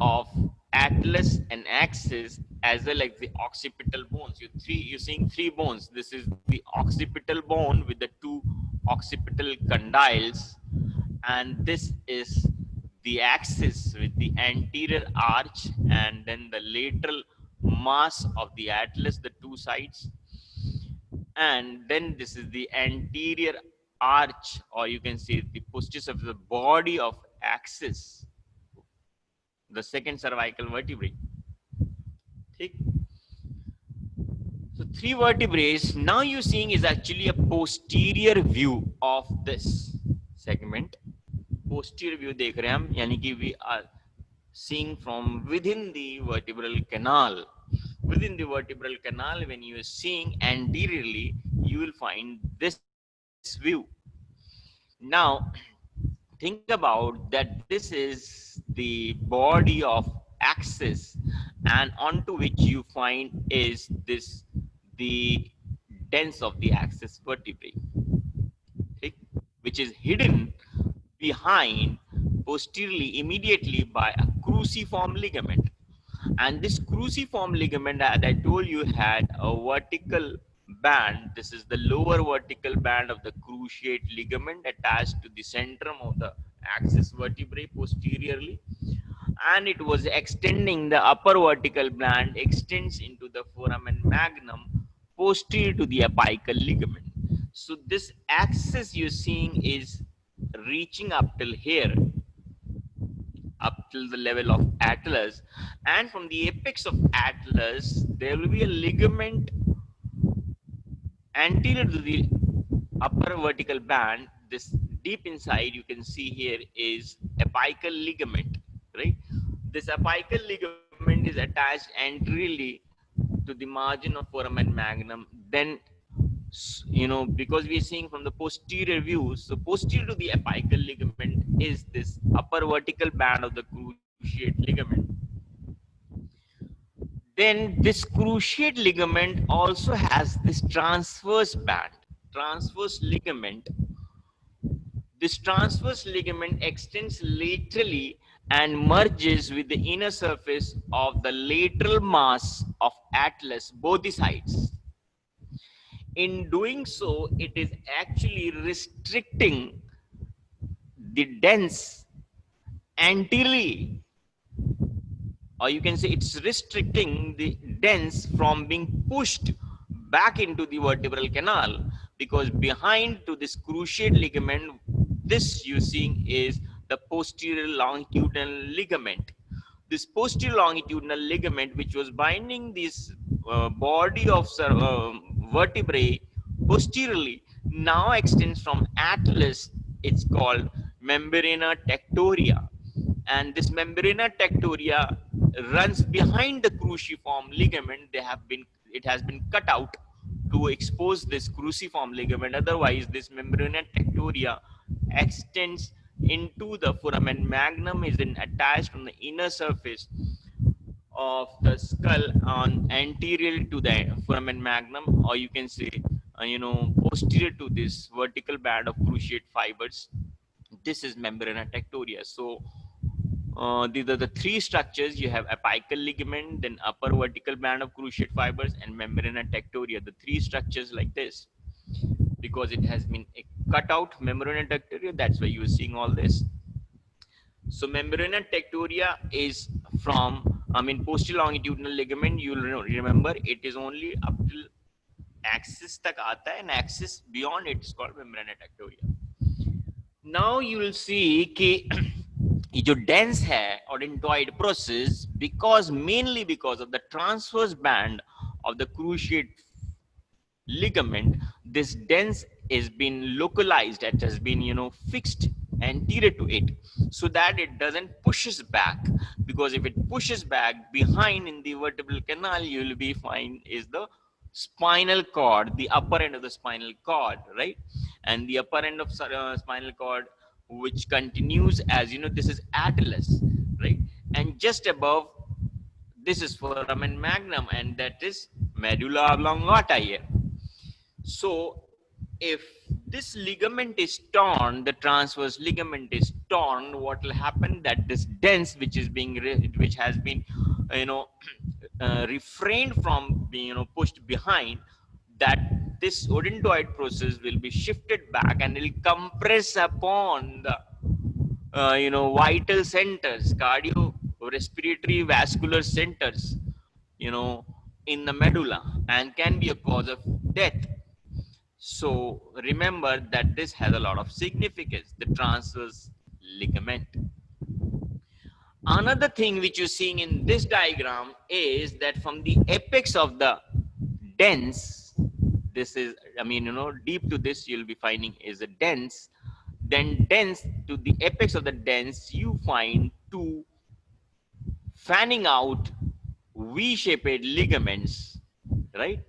[SPEAKER 1] of atlas and axis, as well as the occipital bones. You're seeing three bones. This is the occipital bone with the two occipital condyles, and this is the axis with the anterior arch, and then the lateral mass of the atlas, the two sides, and then this is the anterior arch, or you can say the posterior of the body of axis, the second cervical vertebrae. Okay. So three vertebrae now you're seeing is actually a posterior view of this segment. Posterior view देख रहे हैं हम, यानी कि we are seeing from within the vertebral canal. Within the vertebral canal, when you are seeing anteriorly, you will find this view. Now think about that this is the body of axis, and onto which you find is this the dens of the axis vertebrae, okay, which is hidden behind posteriorly immediately by a cruciform ligament. And this cruciform ligament, as I told you, had a vertical band. This is the lower vertical band of the cruciate ligament attached to the centrum of the axis vertebrae posteriorly, and it was extending. The upper vertical band extends into the foramen magnum posterior to the apical ligament. So this axis you're seeing is reaching up till here, up till the level of atlas, and from the apex of atlas there will be a ligament anterior to the upper vertical band. This deep inside you can see here is apical ligament, right? This apical ligament is attached anteriorly to the margin of foramen magnum. Then, because we are seeing from the posterior view, so posterior to the apical ligament is this upper vertical band of the cruciate ligament. Then this cruciate ligament also has this transverse band, transverse ligament. This transverse ligament extends laterally and merges with the inner surface of the lateral mass of atlas, both the sides. In doing so, it is actually restricting the dens anteriorly, or you can say it's restricting the dens from being pushed back into the vertebral canal, because behind to this cruciate ligament, this you seeing is the posterior longitudinal ligament. This posterior longitudinal ligament, which was binding this body of vertebrae posteriorly, now extends from atlas. It's called membrana tectoria, and this membrana tectoria runs behind the cruciform ligament. It has been cut out to expose this cruciform ligament. Otherwise, this membrana tectoria extends into the foramen magnum, is then attached on the inner surface of the skull on anterior to the foramen magnum, or you can say, posterior to this vertical band of cruciate fibers. This is membrana tectoria. So these are the three structures. You have apical ligament, then upper vertical band of cruciate fibers, and membrana tectoria. The three structures like this, because it has been cut out, membrana tectoria. That's why you are seeing all this. So membrana tectoria is from, posterior longitudinal ligament. You'll remember it is only up till axis tak aata hai, and axis beyond it is called membrana tectoria. Now you will see कि ये जो dense है odontoid process, because mainly because of the transverse band of the cruciate ligament, this dens is been localized. It has been fixed anterior to it, so that it doesn't pushes back. Because if it pushes back behind in the vertebral canal, you will be find is the spinal cord, the upper end of the spinal cord, right? And the upper end of spinal cord, which continues as this is atlas, right? And just above this is foramen magnum, and that is medulla oblongata here. So if this ligament is torn, the transverse ligament is torn, what will happen? That this dens, which is being which has been refrained from being pushed behind, that this odontoid process will be shifted back and will compress upon the vital centers, cardio respiratory vascular centers, in the medulla, and can be a cause of death. So remember that this has a lot of significance, the transverse ligament. Another thing which you're seeing in this diagram is that from the apex of the dens, this is, deep to this, you'll be finding is a dens. Then dens, to the apex of the dens, you find two fanning out V-shaped ligaments, right?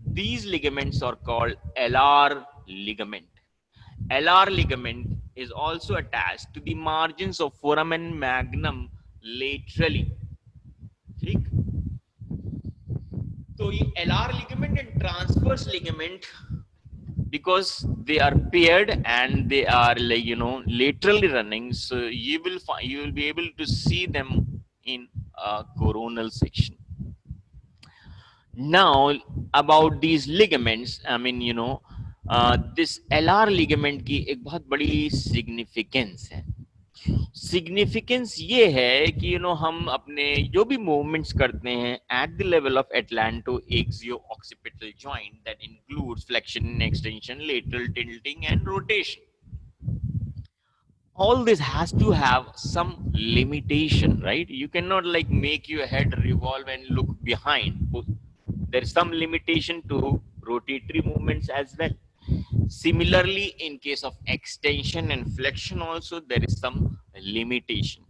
[SPEAKER 1] These ligaments are called LR ligament. LR ligament is also attached to the margins of foramen magnum laterally. तो ये LR ligament and transverse ligament, because they are paired and they are, like, laterally running, so you will be able to see them in a coronal section. Now about these ligaments, I mean, this LR ligament की एक बहुत बड़ी significance है. Significance ये है कि हम अपने जो भी मूवमेंट्स करते हैं at the level of atlanto axio occipital joint, that includes flexion, extension, lateral tilting and rotation. All this has to have some limitation, right? You cannot like make your head revolve and look behind. There is some limitation to rotatory movements as well. Similarly, in case of extension and flexion also, there is some limitation.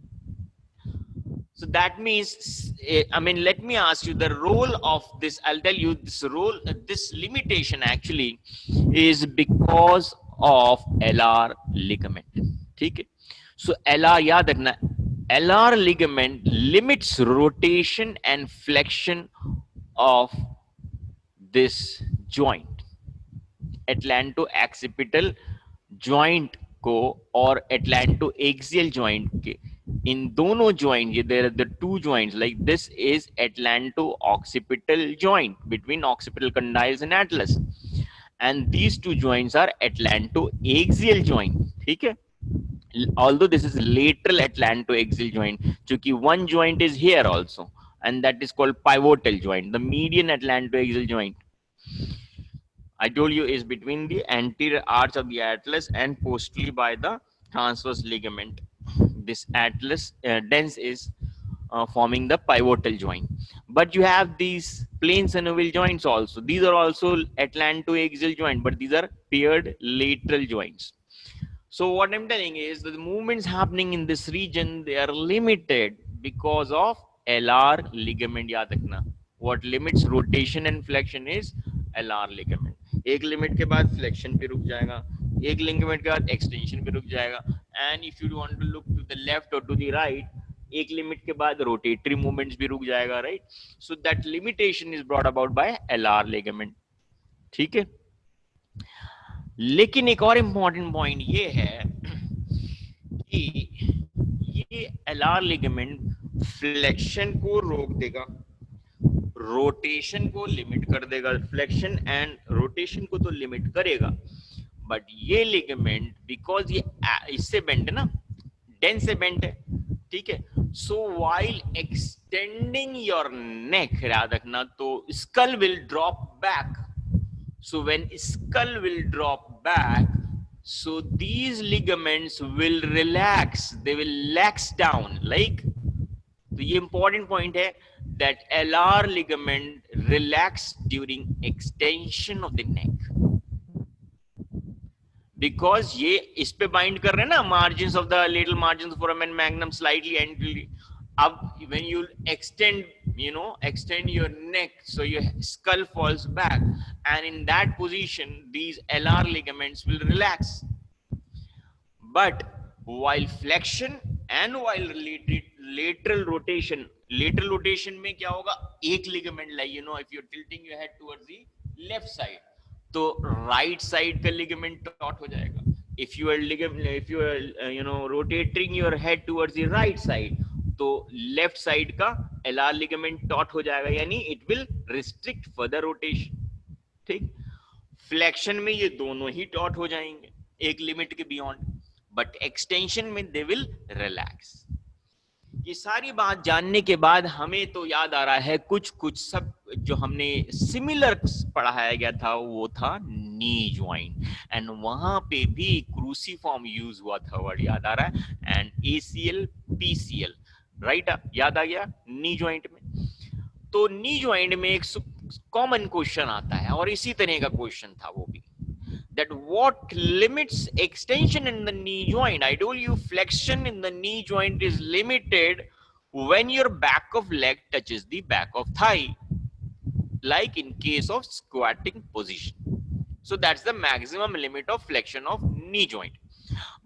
[SPEAKER 1] So that means, I mean, let me ask you the role of this. I'll tell you this role, this limitation actually is because of LR ligament. Okay? So LR, याद रखना, LR ligament limits rotation and flexion of this joint. Atlanto occipital joint को और atlanto axial joint के, इन दोनों joint, ये there are the two joints, like this is atlanto occipital joint between occipital condyles and atlas, and these two joints are atlanto axial joint. ठीक है, although this is lateral atlanto-axial joint, chunki one joint is here also, and that is called pivotal joint. The median atlanto-axial joint, I told you, is between the anterior arch of the atlas and posteriorly by the transverse ligament. This atlas dens is forming the pivotal joint. But you have these plain synovial joints also. These are also atlanto-axial joint, but these are paired lateral joints. So what I'm telling is that the movements happening in this region, they are limited because of LR ligament. याद रखना, what limits rotation and flexion is LR ligament. एक limit के बाद flexion पे रुक जाएगा, एक ligament के बाद एक्सटेंशन पे रुक जाएगा, and if you want to look to the left और टू द राइट, एक लिमिट के बाद रोटेटरी मूवमेंट्स भी रुक जाएगा, right? So that limitation is brought about by LR ligament. ठीक है, लेकिन एक और इंपॉर्टेंट पॉइंट ये है कि ये LR लिगामेंट फ्लेक्शन को रोक देगा, रोटेशन को लिमिट कर देगा. फ्लेक्शन एंड रोटेशन को तो लिमिट करेगा, बट ये लिगामेंट बिकॉज ये इससे बेंड है ना, डेन से बेंड है. ठीक है, so while extending your neck, याद रखना, तो skull will drop back. So when skull will drop back, so these ligaments will relax, they will lax down, like, तो ये important point है that LR ligament relax during extension of the neck, because ये इस पे bind कर रहे हैं ना, margins of the lateral margins foramen magnum slightly anteriorly. अब when you extend, extend your neck, so your skull falls back, and in that position these LR ligaments will relax. But while flexion and while lateral rotation में क्या होगा, एक ligament, like, if you're tilting your head towards the left side, तो right side का ligament taut हो जाएगा. If you are rotating your head towards the right side, तो left side का LR लिगामेंट टॉट हो जाएगा, यानी it will restrict further rotation. ठीक, फ्लेक्शन में ये दोनों ही टॉट हो जाएंगे एक लिमिट के बियॉन्ड, बट एक्सटेंशन में दे विल रिलैक्स. ये सारी बात जानने के बाद हमें तो याद आ रहा है कुछ सब जो हमने सिमिलर पढ़ाया गया था, वो था नी ज्वाइंट, एंड वहां पे भी क्रूसीफॉर्म यूज हुआ था, वर्ड याद आ रहा है, एंड ACL PCL, राइट? याद आ गया नी ज्वाइंट में. तो नी ज्वाइंट में एक कॉमन क्वेश्चन आता है, और इसी तरह का क्वेश्चन था वो भी, that what limits extension in the knee joint. I told you flexion in the knee joint is limited when your back of leg touches the back of thigh, like in case of squatting position. So that's the maximum limit of flexion of knee joint.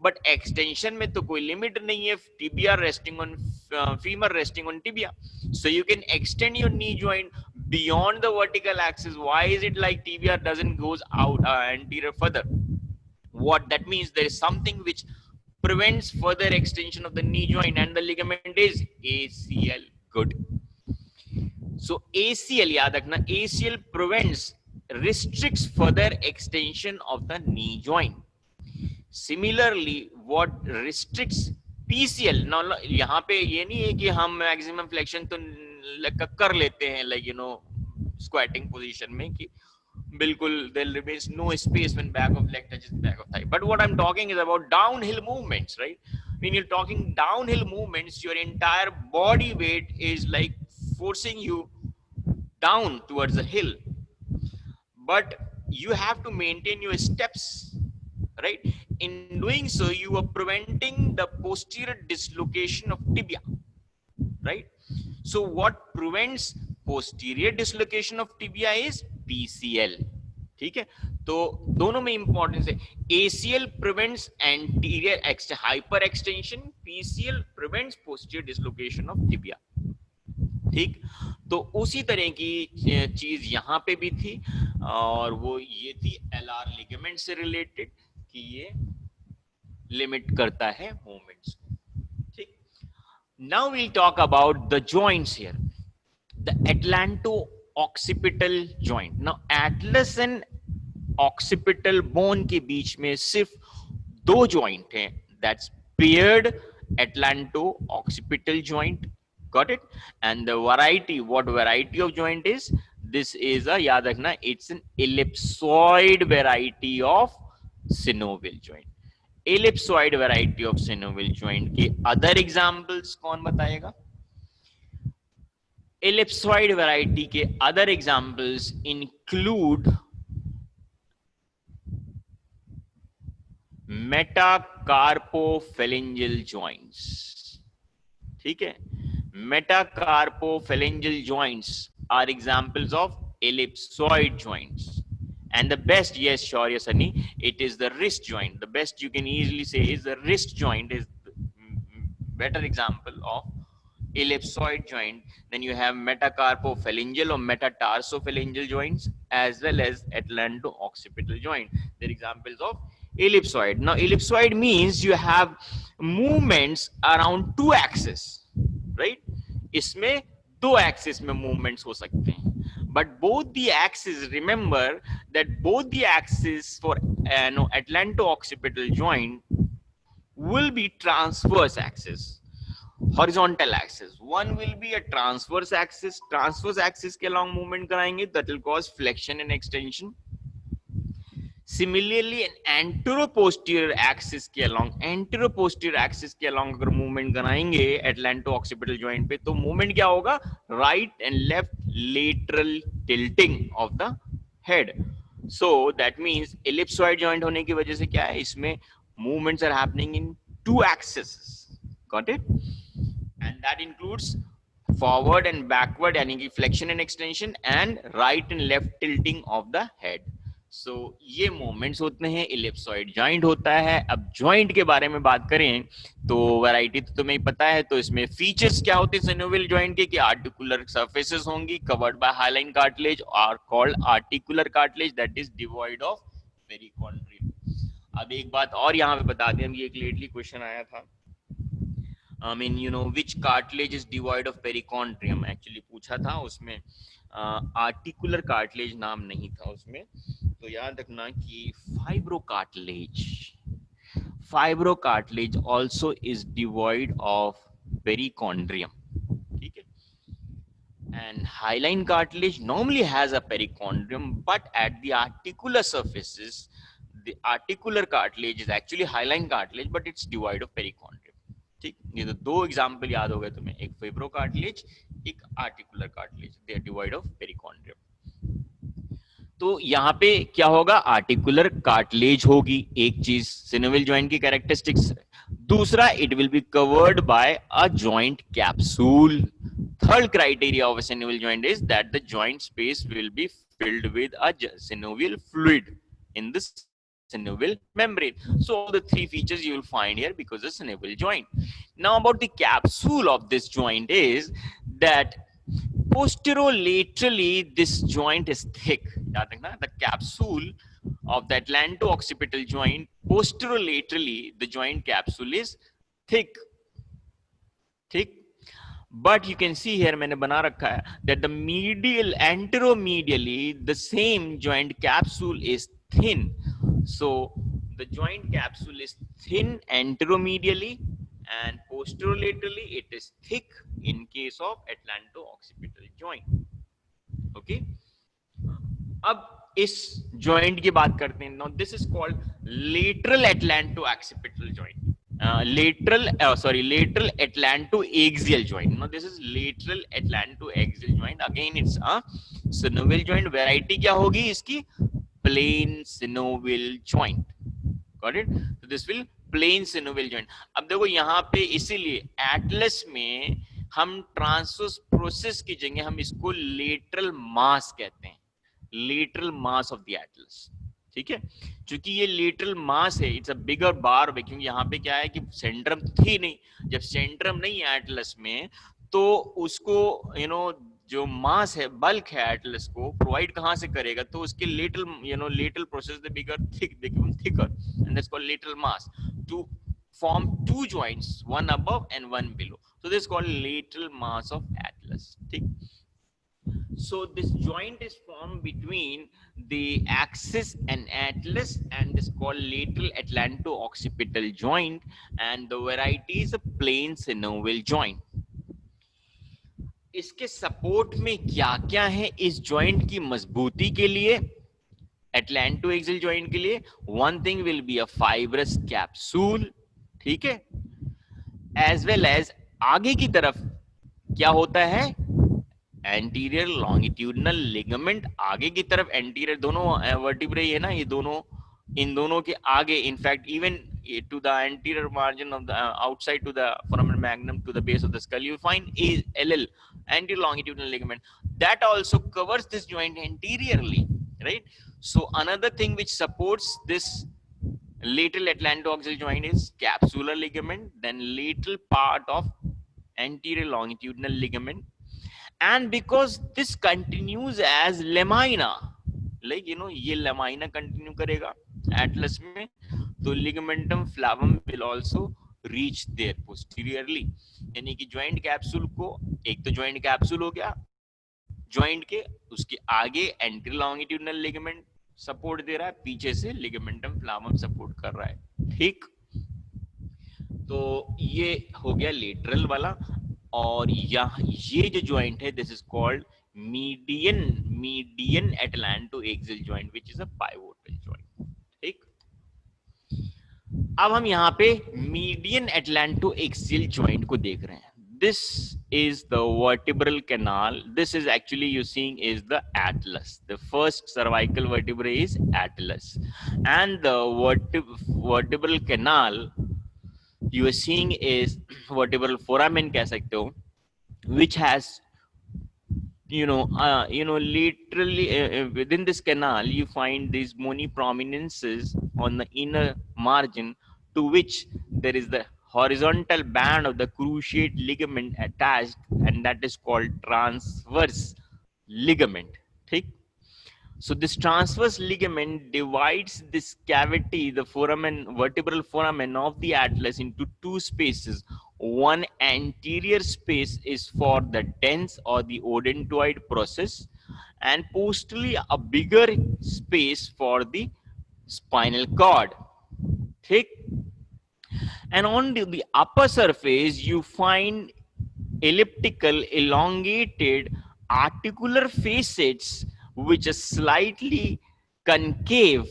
[SPEAKER 1] But extension में तो कोई limit नहीं है, tibia resting on femur resting on tibia, so you can extend your knee joint beyond the vertical axis. Why is it like TBR doesn't goes out anterior further? What that means, there is something which prevents further extension of the knee joint, and the ligament is ACL. Good. So ACL, याद रखना, ACL prevents, restricts further extension of the knee joint. Similarly, what restricts PCL? Now यहाँ पे ये नहीं है कि हम maximum flexion तो कर लेते हैं, like you know squatting position में, कि बिल्कुल there remains no space when back of leg touches the back of thigh. But what I'm talking is about downhill movements, right? When you're talking downhill movements, your entire body weight is like forcing you down towards the hill, but you have to maintain your steps, right? In doing so, you are preventing the posterior dislocation of tibia, right? So what prevents posterior dislocation of tibia is PCL. ठीक है, तो दोनों में importance है. ACL prevents anterior hyper extension, PCL prevents posterior dislocation of tibia. ठीक, तो उसी तरह की चीज यहाँ पे भी थी, और वो ये थी LR लिगामेंट से रिलेटेड, कि ये लिमिट करता है मूवमेंट्स को. ठीक, now we'll talk about the joints here. The atlanto occipital joint. Now atlas and occipital bone के बीच में सिर्फ दो जॉइंट हैं, that's paired atlanto occipital joint. Got it? And the variety, what variety of joint is this? Is a, याद रखना, it's an ellipsoid variety of synovial joint. Ellipsoid variety of synovial joint के other examples कौन बताएगा? Ellipsoid variety के other examples include metacarpophalangeal joints. ठीक है, metacarpophalangeal joints are examples of ellipsoid joints. And the best, yes, sure, yes, Sunny, it is the wrist joint. The best you can easily say is the wrist joint is the better example of ellipsoid joint. Then you have metacarpophalangeal or metatarsophalangeal joints, as well as atlanto-occipital joint. They're examples of ellipsoid. Now ellipsoid means you have movements around two axes, right? इसमें दो axis में movements हो सकते हैं, but both the axes, remember that both the axes for atlanto-occipital joint will be transverse axis, horizontal axis. One will be a transverse axis. Transverse axis के along movement कराएंगे, that will cause flexion and extension. Similarly, an anteroposterior axis के along अगर movement कराएंगे atlanto-occipital joint पे, तो movement क्या होगा? Right and left lateral tilting of the head. So that means ellipsoid joint होने की वजह से क्या है, इसमें movements are happening in two axes. Got it? And that includes forward and backward, यानी कि flexion and extension, and right and left tilting of the head. So ये मूवमेंट्स होते हैं, इलिप्सॉइड जॉइंट होता है. अब जॉइंट के बारे में बात करें तो वैरायटी तो तुम्हें पता है. तो इसमें फीचर्स क्या होते हैं सिनोवियल जॉइंट के, कि आर्टिकुलर सरफेसेस होंगी covered by hyaline cartilage are called articular cartilage that is devoid of perichondrium. अब एक बात और यहाँ पे बता दें, ये एक लेटली क्वेश्चन आया था, I mean, you know, which cartilage is devoid of perichondrium? Actually पूछा था, उसमें आर्टिकुलर कार्टिलेज नाम नहीं था उसमें. तो याद रखना कि fibrocartilage also is devoid of perichondrium. ठीक है. And hyaline cartilage normally has a perichondrium, but at the articular surfaces, the articular cartilage is actually hyaline cartilage, but it's devoid of perichondrium. ठीक, ये तो दो एग्जाम्पल याद हो गए तुम्हें, एक फाइब्रो कार्टिलेज, एक articular cartilage, they are devoid of perichondrium. तो यहाँ पे क्या होगा, आर्टिकुलर कार्टिलेज होगी, एक चीज सिनोवियल जॉइंट की कैरेक्टरिस्टिक्स. दूसरा, it will be covered by a joint capsule. Third criteria of a synovial joint is that the joint space will be filled with a synovial fluid in the synovial membrane. So all the three features you will find here because of synovial joint. Now about the capsule of this joint is that posterolaterally this joint is thick. याद रखना, the capsule of the atlanto-occipital joint, posterolaterally the joint capsule is thick. But you can see here मैंने बना रखा है that the medial anteromedially the same joint capsule is thin. So the joint capsule is thin anteromedially and posterolaterally it is thick in case of atlanto-occipital joint. Okay. अब इस joint की बात करते हैं. Now this is called lateral atlanto-occipital joint. Lateral atlanto-axial joint. Now this is lateral atlanto-axial joint. Again it's a synovial joint. Variety क्या होगी इसकी? Plain synovial joint. Got it? So this will plain synovial joint. अब देखो यहाँ पे इसीलिए Atlas में हम ट्रांसवर्स प्रोसेस की जगह हम इसको लेटरल मास कहते हैं. Lateral mass of the Atlas. ठीक है, क्योंकि ये लेटरल मास है, इट्स अ बिगर बार, क्योंकि यहाँ पे क्या है कि सेंट्रम थी नहीं. जब सेंट्रम नहीं है एटलस में तो उसको जो मास है, बल्क है एटलस को प्रोवाइड कहाँ से करेगा? तो उसके lateral lateral process they bigger thick, they become thicker and that's called lateral mass to form two joints, one above and one below. So this is called lateral mass of atlas. ठीक. So this joint is formed between the axis and atlas and is called lateral atlanto-occipital joint, and the variety is a plain synovial joint. इसके support में क्या क्या है इस joint की मजबूती के लिए, atlanto-axial joint के लिए? One thing will be a fibrous capsule. ठीक है, एज वेल एज आगे की तरफ क्या होता है? Anterior longitudinal ligament. आगे की तरफ एंटीरियर दोनों वर्टिब्रेई है ना, ये दोनों, इन दोनों के आगे, in fact even to the anterior margin of the outside to the foramen magnum to the base of the skull, you find ALL, anterior longitudinal ligament, that also covers this joint anteriorly, right? So another thing which supports this lateral atlanto-axial joint is capsular ligament, then lateral part of anterior longitudinal ligament, and because this continues as lamina, like ये lamina continue करेगा atlas में, तो ligamentum flavum will also reach there posteriorly. यानी कि joint capsule को, एक तो joint capsule हो गया joint के, उसके आगे anterior longitudinal ligament सपोर्ट दे रहा है, पीछे से लिगामेंटम फ्लावम सपोर्ट कर रहा है. ठीक, तो ये हो गया लेटरल वाला. और ये जो जॉइंट है, this is called median atlanto-axial joint which is a pivotal joint. ठीक, अब हम यहाँ पे मीडियन एटलांटो-एक्सियल जॉइंट को देख रहे हैं. This is the vertebral canal. This is actually you seeing is the atlas. The first cervical vertebrae is atlas, and the vertebral canal you are seeing is vertebral foramen कह सकते हो, which has literally within this canal you find these many prominences on the inner margin, to which there is the horizontal band of the cruciate ligament attached, and that is called transverse ligament. ठीक, so this transverse ligament divides this cavity, the foramen, vertebral foramen of the atlas, into two spaces. One anterior space is for the dens or the odontoid process, and posteriorly a bigger space for the spinal cord. ठीक, and on the upper surface you find elliptical elongated articular facets which are slightly concave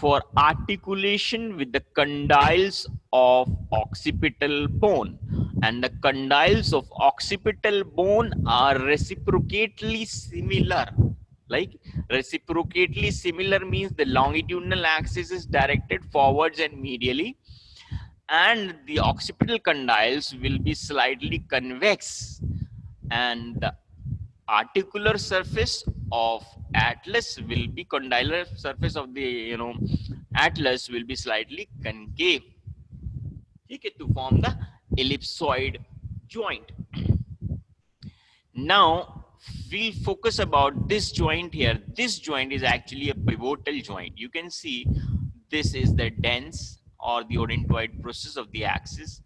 [SPEAKER 1] for articulation with the condyles of occipital bone, and the condyles of occipital bone are reciprocately similar. Like reciprocately similar means the longitudinal axis is directed forwards and medially, and the occipital condyles will be slightly convex, and the articular surface of atlas will be, condylar surface of the atlas will be slightly concave, okay, to form the ellipsoid joint. Now we'll focus about this joint here. This joint is actually a pivotal joint. You can see this is the dens or the odontoid process of the axis.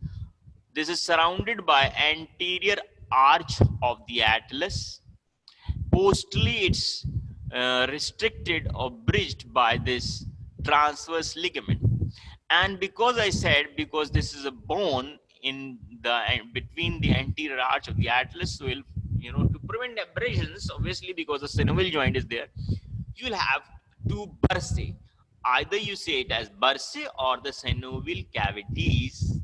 [SPEAKER 1] This is surrounded by anterior arch of the atlas. Postally, it's restricted or bridged by this transverse ligament. And because I said, because this is a bone in the between the anterior arch of the atlas, so to prevent abrasions, obviously because the synovial joint is there, you'll have two bursae. Either you say it as bursae or the synovial cavities.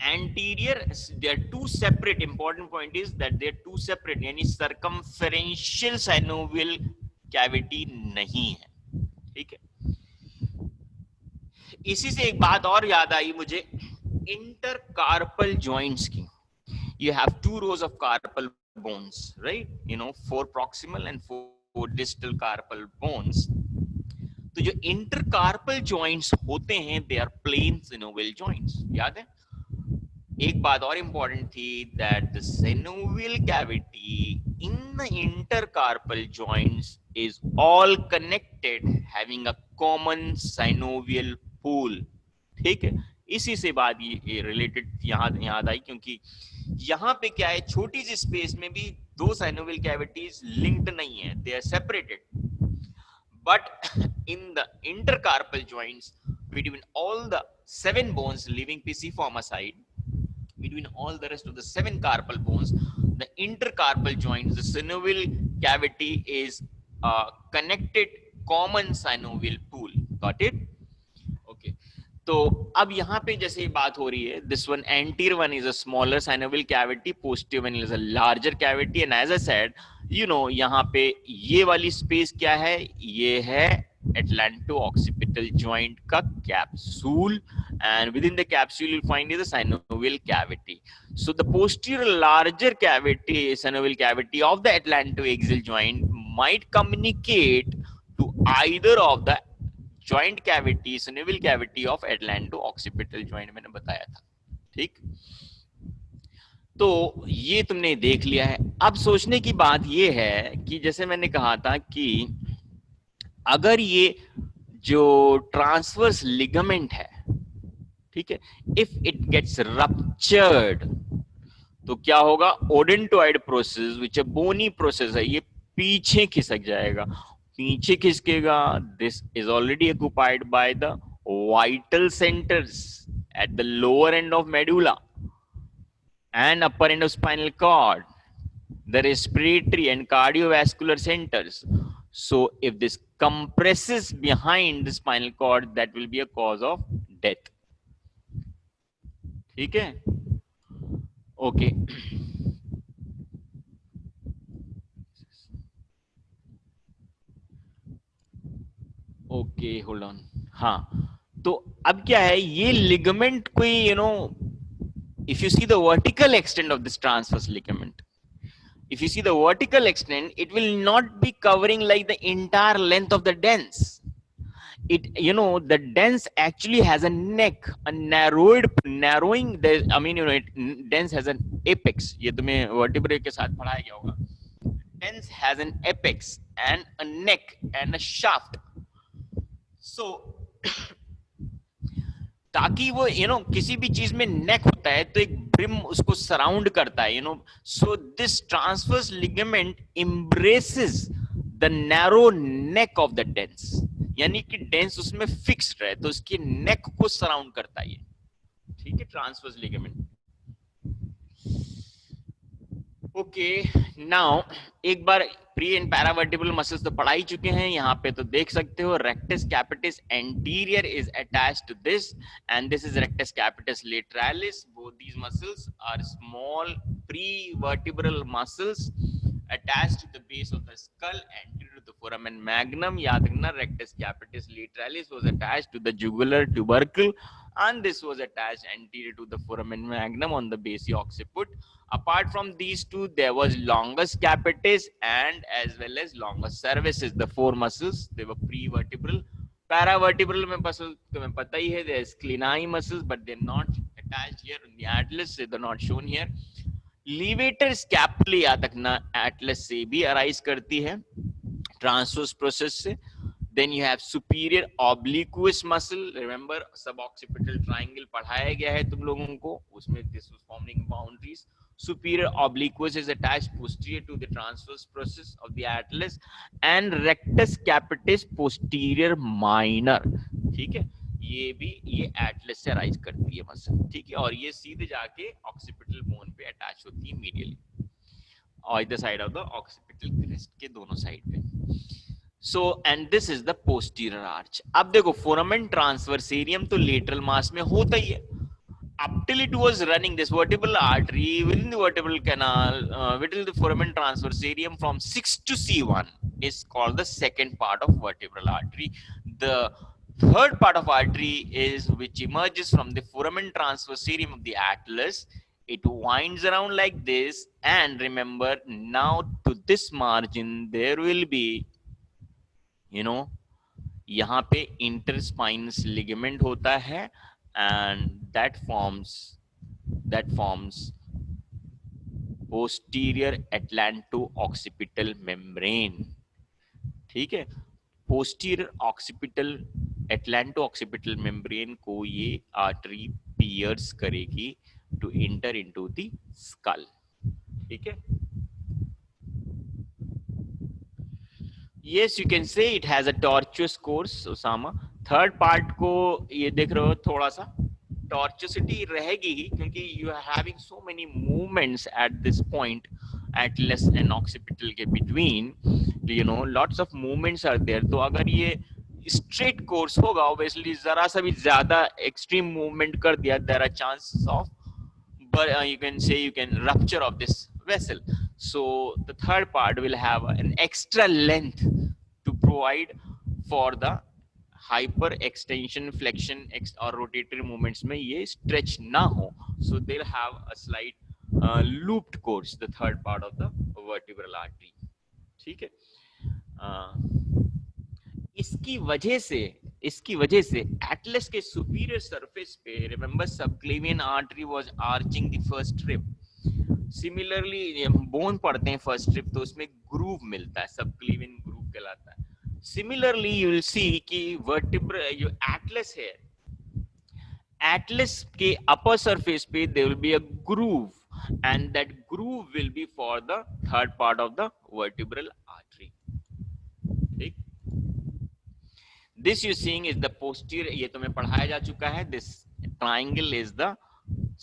[SPEAKER 1] Anterior, there are two separate. Important point is that they are two separate, यानी circumferential synovial cavity नहीं है, ठीक है. इसी से एक बात और याद आई मुझे, intercarpal joints की. You have two rows of carpal bones, right? Four proximal and four distal carpal bones. तो जो intercarpal joints होते हैं, they are plain synovial joints. याद है? एक बात और important थी, that the synovial cavity in the intercarpal joints is all connected, having a common synovial pool. ठीक है, इसी से बात ये related याद आई, क्योंकि यहाँ पे क्या है, छोटी सी स्पेस में भी दो synovial cavities linked नहीं है, they are separated. But in the intercarpal joints, between all the 7 bones leaving pisiform aside, between all the rest of the 7 carpal bones, the intercarpal joints, the synovial cavity is connected common synovial pool. Got it? Okay. तो अब यहाँ पे जैसे बात हो रही है, this one anterior one is a smaller synovial cavity, posterior one is a larger cavity, and as I said, यहाँ पे ये वाली space क्या है, ये है atlanto-occipital joint का capsule, and within the capsule you'll find is a synovial cavity. So the posterior larger cavity, synovial cavity of the atlanto-axial joint might communicate to either of the joint cavity, synovial cavity of atlanto-occipital joint, मैंने बताया था, ठीक. तो ये तुमने देख लिया है. अब सोचने की बात ये है कि जैसे मैंने कहा था कि अगर ये जो ट्रांसवर्स लिगामेंट है, ठीक है, इफ इट गेट्स रप्चर्ड, तो क्या होगा, ओडेंटोइड process which A bony process है, ये पीछे खिसक जाएगा. पीछे खिसकेगा, this is already occupied by the vital centres at the lower end of medulla and upper end of spinal cord, the respiratory and cardiovascular centers. So if this compresses behind the spinal cord, that will be a cause of death. ठीक है? Okay. Okay, hold on. हाँ, तो अब क्या है, ये ligament कोई if you see the vertical extent of this transverse ligament, if you see the vertical extent, it will not be covering like the entire length of the dens. The dens actually has a neck, a narrowing. Dens has an apex. ये तुम्हें vertebrae के साथ पढ़ाया गया होगा. Dens has an apex and a neck and a shaft. So ताकि वो किसी भी चीज में नेक होता है तो एक ब्रिम उसको सराउंड करता है, so this transverse ligament embraces the narrow neck of the dense, यानी कि डेंस उसमें फिक्स्ड रहे तो उसकी नेक को सराउंड करता है, ठीक है, ट्रांसवर्स लिगामेंट. ओके, नाउ एक बार प्री एंड पैरावर्टिब्रल मसल्स तो पढ़ा ही चुके हैं. यहाँ पे तो देख सकते हो rectus capitis anterior is attached to this and this is rectus capitis lateralis. Both these muscles are small prevertebral muscles attached to the base of the skull anterior to the foramen magnum. याद रखना, rectus capitis lateralis was attached to the jugular tubercle and this was attached anterior to the foramen magnum on the base occiput. Apart from these two, there was longus capitis and as well as longus cervicis. The four muscles, they were pre-vertebral. Paravertebral में muscle तुम्हें पता ही है, there is clini muscles, but they're not attached here in the atlas, so they're not shown here. Levator scapula या तक ना atlas से भी अराइज करती है ट्रांसवर्स प्रोसेस से. Then you have superior obliquous muscle. Remember suboccipital triangle पढ़ाया गया है तुम लोगों को, उसमें this was forming boundaries. Superior obliquous is attached posterior to the transverse process of the atlas and rectus capitis posterior minor. ठीक है, ये भी ये एटलस से राइज करती है मसल. ठीक है, और ये सीधे जाके ऑक्सीपिटल बोन पे अटैच होती है मीडियली और इधर side of the occipital crest के दोनों साइड पे. So and this is the posterior arch. अब देखो foramen transversarium तो lateral mass में होता ही है. Up till it was running this vertebral artery within the vertebral canal, within the foramen transversarium from 6 to C1 is called the second part of vertebral artery. The third part of artery is which emerges from the foramen transversarium of the atlas. It winds around like this, and remember now to this margin there will be, you know, यहाँ पे interspinous ligament होता है and that forms posterior atlanto-occipital membrane. ठीक है, posterior occipital atlanto-occipital membrane को ये artery pierce करेगी to enter into the skull. ठीक है, yes you can say it has a tortuous course. Osama, third part को ये देख रहे हो थोड़ा सा टॉर्चुसिटी रहेगी ही क्योंकि you are having so many movements at this point atlas and occipital के between, you know lots of movements are there. तो अगर ये स्ट्रेट कोर्स होगा ऑब्वियसली जरा सा भी ज्यादा एक्सट्रीम मूवमेंट कर दिया there are chances of, but you can say you can rupture of this vessel. So the third part will have an extra length to provide for the hyper extension flexion or rotatory movements में ये stretch ना हो. So they'll have a slight looped course, the third part of the vertebral artery. ठीक है, इसकी वजह से Atlas के सुपीरियर सरफेस पे remember subclavian artery was arching the first rib. Similarly bone पढ़ते हैं फर्स्ट रिब तो उसमें ग्रूव मिलता है, सबक्लेवियन ग्रूव कहलाता है. सिमिलरली यू विल सी कि वर्टिब्रल जो एटलस है, एटलस के अपर सरफेस पे there will be a groove and that groove will be for the third part of the vertebral artery. ठीक, this you seeing is the posterior, ये तुम्हें पढ़ाया जा चुका है. This triangle is the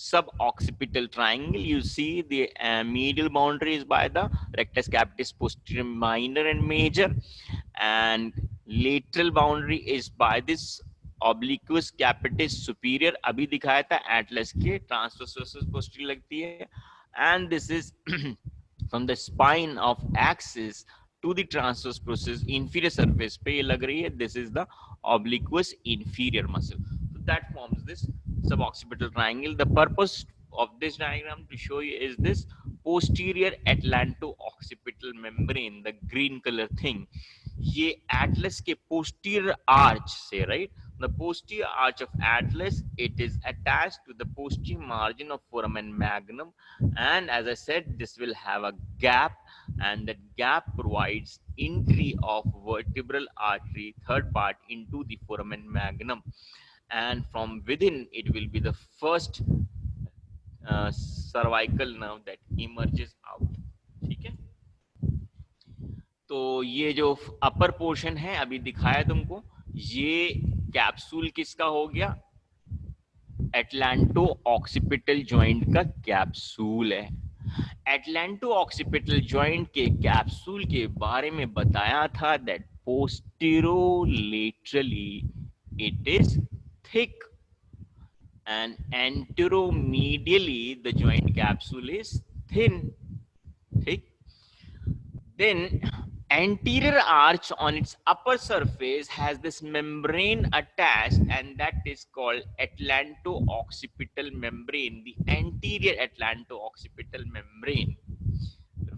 [SPEAKER 1] suboccipital triangle. You see the medial boundary is by the rectus capitis posterior minor and major, and lateral boundary is by this obliquous capitis superior. अभी दिखाया था atlas के transversus posterior लगती है, and this is from the spine of axis to the transverse process inferior surface पे ये लग रही है. This is the obliquous inferior muscle. So that forms this suboccipital triangle. The purpose of this diagram to show you is this posterior atlanto-occipital membrane, the green color thing. ये atlas के posterior arch से, right? The posterior arch of atlas, it is attached to the posterior margin of foramen magnum, and as I said, this will have a gap, and that gap provides entry of vertebral artery third part into the foramen magnum, and from within it will be the first cervical nerve that emerges out. ठीक है, तो ये जो upper portion है अभी दिखाया तुमको, ये कैप्सूल किसका हो गया, एटलांटो ऑक्सीपिटल जॉइंट का कैप्सूल है. एटलांटो ऑक्सीपिटल जॉइंट के कैप्सूल के बारे में बताया था that पोस्टेरोलेटरली it is thick and anteromedially the joint capsule is thin. ठीक, then anterior arch on its upper surface has this membrane attached, and that is called atlanto-occipital membrane, the anterior atlanto-occipital membrane.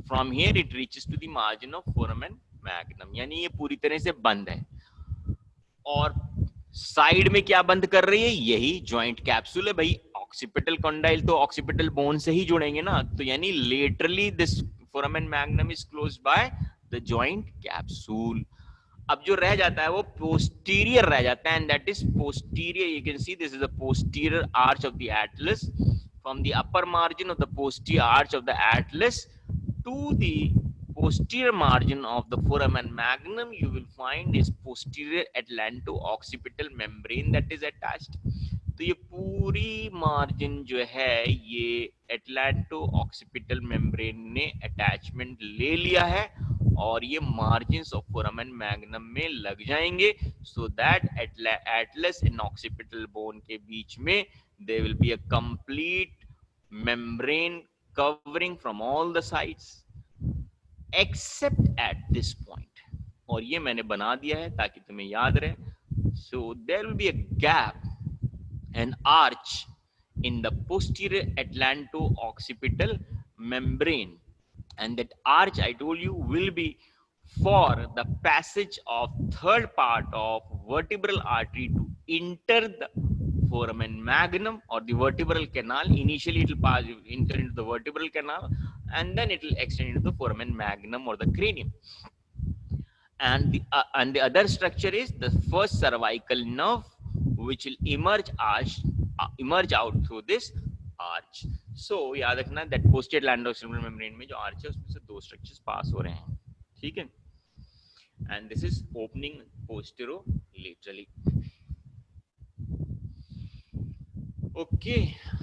[SPEAKER 1] From here it reaches to the margin of foramen magnum, यानी ये पूरी तरह से बंद है. और side में क्या बंद कर रही है, यही जॉइंट कैप्सूल है भाई, ऑक्सीपिटल कंडाइल तो ऑक्सीपिटल बोन से ही जुड़ेंगे ना, तो यानी laterally this foramen magnum is closed by the joint capsule. अब जो रह जाता है वो पोस्टीरियर रह जाता है, and that is posterior. You can see this is the posterior arch of the Atlas, from the upper margin of the posterior arch of the Atlas to the posterior margin of the foramen magnum, you will find is posterior atlanto-occipital membrane that is attached. तो ये पूरी margin जो है ये atlanto occipital membrane ने attachment ले लिया है और ये मार्जिन्स ऑफ फोरामेन मैग्नम में लग जाएंगे, so that atlas and occipital bone के बीच में there will be a complete membrane covering from all the sides except at this point, और ये मैंने बना दिया है ताकि तुम्हें याद रहे. So there will be a gap, an arch in the posterior atlanto-occipital membrane, and that arch I told you will be for the passage of third part of vertebral artery to enter the foramen magnum or the vertebral canal. Initially it will pass enter into the vertebral canal and then it will extend into the foramen magnum or the cranium. And the other structure is the first cervical nerve, which will emerge out through this arch. So याद रखना that posterior atlanto-occipital membrane में जो arch है उसमें से दो structures pass हो रहे हैं, ठीक है? And this is opening posterolaterally. Okay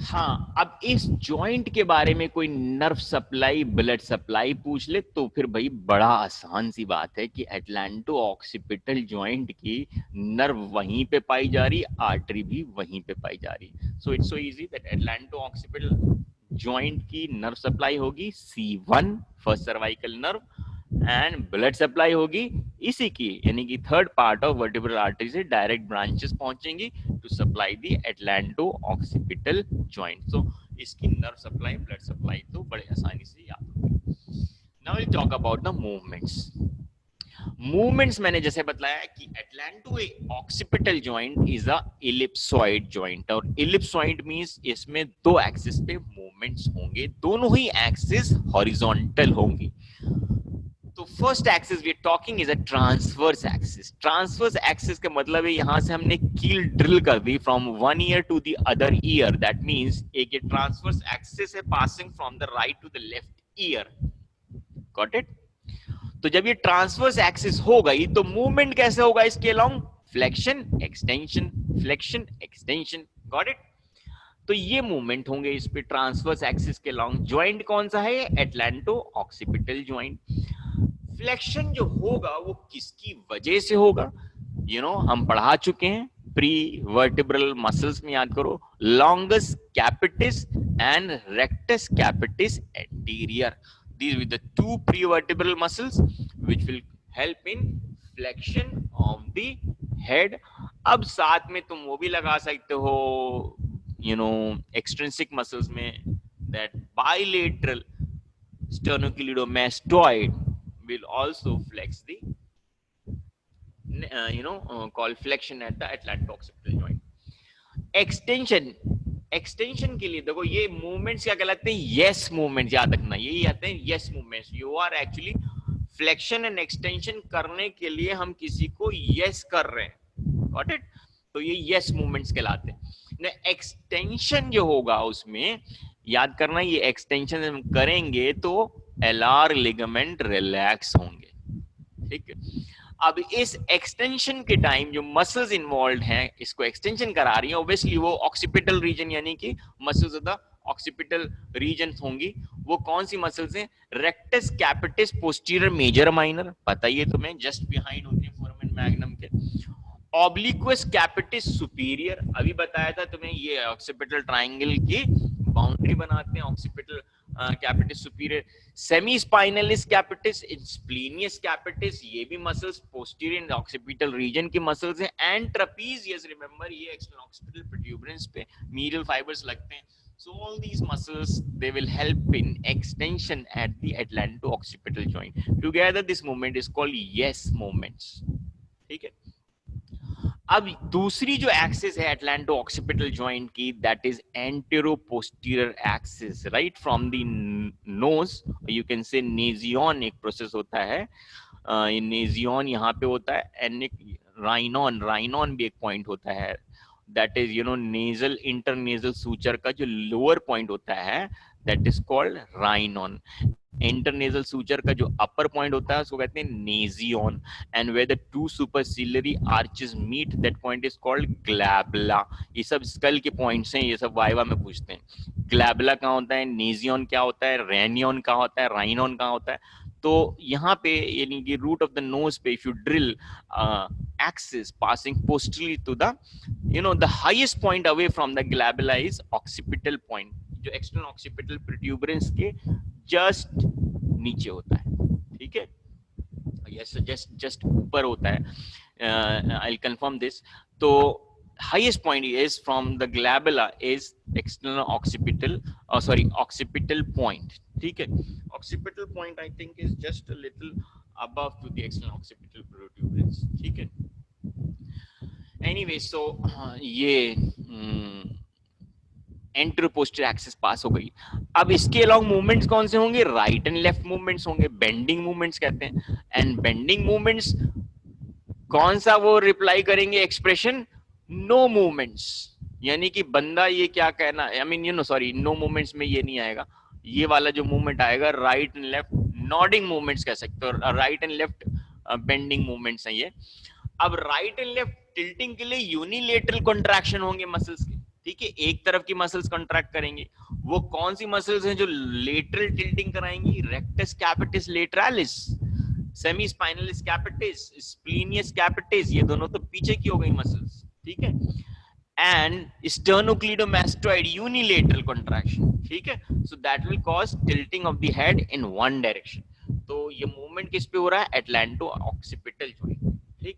[SPEAKER 1] हाँ, अब इस जॉइंट के बारे में कोई नर्व सप्लाई, ब्लड सप्लाई पूछ ले तो फिर भाई बड़ा आसान सी बात है कि एटलांटो ऑक्सीपिटल जॉइंट की नर्व वहीं पे पाई जा रही, आर्टरी भी वहीं पे पाई जा रही. So it's so easy that atlanto occipital joint की नर्व सप्लाई होगी C1 first cervical nerve, and blood supply होगी इसी की, यानी कि third part of vertebral artery से डायरेक्ट ब्रांचेस पहुंचेंगी to supply the atlanto occipital joint. So इसकी नर्व सप्लाई, ब्लड सप्लाई तो बड़े आसानी से याद होगी. Now will talk about the movements. Movements मैंने जैसे बताया कि atlanto occipital joint is a ellipsoid joint, और इलिप्सॉइड मींस इसमें दो एक्सिस पे मूवमेंट्स होंगे, दोनों ही एक्सिस हॉरिजॉन्टल होंगी. तो first axis we are talking is a transverse axis. Transverse axis का मतलब है यहां से हमने कील ड्रिल कर दी from one ear to the other ear. That means एक ये ट्रांसवर्स एक्सिस है passing from the right to the left ear. Got it? तो जब ये ट्रांसवर्स एक्सिस हो गई तो मूवमेंट कैसे होगा इसके along? Flexion extension, flexion extension. Got it? तो ये मूवमेंट होंगे इस पे ट्रांसवर्स एक्सिस के अलोंग. जॉइंट कौन सा है? Atlanto occipital joint. फ्लेक्शन जो होगा वो किसकी वजह से होगा? हम पढ़ा चुके हैं प्री वर्टिब्रल मसल्स में, याद करो, longus capitis and rectus capitis anterior. These will be the two prevertebral muscles which will help in flexion of the head. अब साथ में तुम वो भी लगा सकते हो, extrinsic muscles में, that bilateral sternocleidomastoid will also flex the, called flexion at the atlanto-occipital joint. Extension के लिए देखो ये मूवमेंट्स क्या कहलाते हैं? Yes movements. याद रखना यही आते हैं yes movements. You are actually flexion and extension करने के लिए हम किसी को यस कर रहे हैं. Got it? तो ये यस मूवमेंट्स कहलाते हैं. एक्सटेंशन जो होगा उसमें याद करना, ये एक्सटेंशन हम करेंगे तो एलआर लिगामेंट रिलैक्स होंगे. ठीक है? अब इस एक्सटेंशन के टाइम जो मसल्स इन्वॉल्व हैं इसको एक्सटेंशन करा रही है, ऑब्वियसली वो ऑक्सीपिटल रीजन यानी कि muscles of the occipital region होंगी. वो कौन सी मसल्स हैं? Rectus capitis posterior major minor, पता ही है तुम्हें, जस्ट बिहाइंड होती है फोरामेन मैग्नम के. ऑब्लिक्वस कैपिटिस सुपीरियर, अभी बताया था तुम्हें, ये ऑक्सीपिटल ट्रायंगल की बाउंड्री बनाते हैं occipital capitis superior. Semispinalis capitis, splenius capitis, ये भी मसल्स पोस्टीरियर ऑक्सीपिटल रीजन की मसल्स हैं. एंड ट्रापीजियस, रिमेंबर ये एक्सटर्नल ऑक्सीपिटल प्रोट्यूबरेंस पे मीडियल फाइबर्स लगते हैं. So all these muscles, they will help in extension at the atlanto-occipital joint. Together this movement is called yes movements. ठीक है? अब दूसरी जो एक्सिस है एटलांटो ऑक्सीपिटल जॉइंट की, that is anteroposterior axis, right from the nose, you can say nasion एक process होता है, नेजियन यहाँ पे होता है, एंड राइनॉन, राइनॉन भी एक पॉइंट होता है, that is nasal internasal suture का जो लोअर पॉइंट होता है, that is called rhinion. Internasal suture का जो अपर पॉइंट होता है उसको कहते हैं nasion, and where the two superciliary arches meet, that point is called glabella. ये सब स्कल के पॉइंट्स हैं, ये सब वाइवा में पूछते हैं। ग्लैबुला कहाँ होता है, नेजियन क्या होता है, रेनियन कहाँ होता है, राइनॉन कहाँ होता है। तो यहाँ पे यानी कि रूट ऑफ द नोज पे if you drill axis passing posteriorly to the the highest point away from the glabella is occipital point, जो external occipital protuberance के जस्ट नीचे होता है, ठीक है, यस जस्ट ऊपर होता है, आई विल कंफर्म दिस। तो highest point is from the glabella is external occipital, sorry, occipital point, ठीक है। occipital point I think is just a little above to the external occipital protuberance, ठीक है। anyway so ये entero posterior axis pass हो गई। अब इसके along movements कौन से होंगे, राइट एंड लेफ्ट मूवमेंट्स होंगे, बेंडिंग मूवमेंट्स कहते हैं। एंड बेंडिंग मूवमेंट्स कौन सा वो रिप्लाई करेंगे एक्सप्रेशन, नो मूवमेंट्स, यानी कि बंदा ये क्या कहना, I mean sorry, no movements में ये नहीं आएगा, ये वाला जो मूवमेंट आएगा right and left nodding movements कह सकते हो, right and left bending movements हैं ये। अब राइट एंड लेफ्ट टिल्टिंग के लिए यूनिलेटरल कॉन्ट्रैक्शन होंगे मसल्स के, ठीक है, एक तरफ की मसल्स कॉन्ट्रैक्ट करेंगे। वो कौन सी मसल्स हैं जो लेटरल टिल्टिंग कराएंगी, rectus capitis lateralis, semispinalis capitis, splenius capitis, ये दोनों तो पीछे की हो गई मसल्स, ठीक है। एंड स्टर्नोक्लीडोमास्टोइड यूनिलेटरल कॉन्ट्रैक्शन, ठीक है, so that will cause tilting of the head in one direction. तो ये मूवमेंट किस पे हो रहा है, एटलांटो ऑक्सीपिटल जॉइंट, ठीक।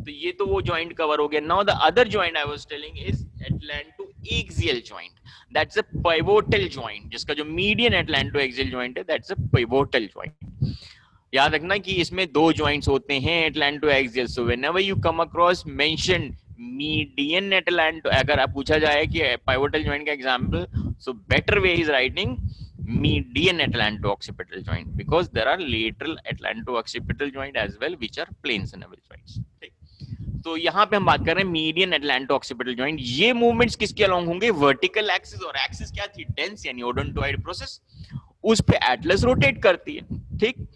[SPEAKER 1] तो ये तो वो जॉइंट कवर हो गया। Now the other joint I was telling is atlanto axial joint, that's a pivotal joint, जिसका जो मीडियन एटलांटो एक्सियल जॉइंट है दैट्स अ पिवोटल जॉइंट। याद रखना कि इसमें दो जॉइंट्स होते हैं atlanto axial, so whenever you come across mention median atlanto, अगर आप पूछा जाए कि पिवोटल जॉइंट का example, so better way is writing median atlanto-occipital joint because there are lateral atlanto-occipital joint as well which are plain synovial joints, ठीक। तो यहाँ पे हम बात कर रहे हैं मीडियन atlanto-occipital joint। ये मूवमेंट्स किसके अलोंग होंगे, वर्टिकल एक्सिस, और एक्सिस क्या थी, डेंस यानी ओडोंटोइड प्रोसेस, उस पे एटलस रोटेट करती है, ठीक।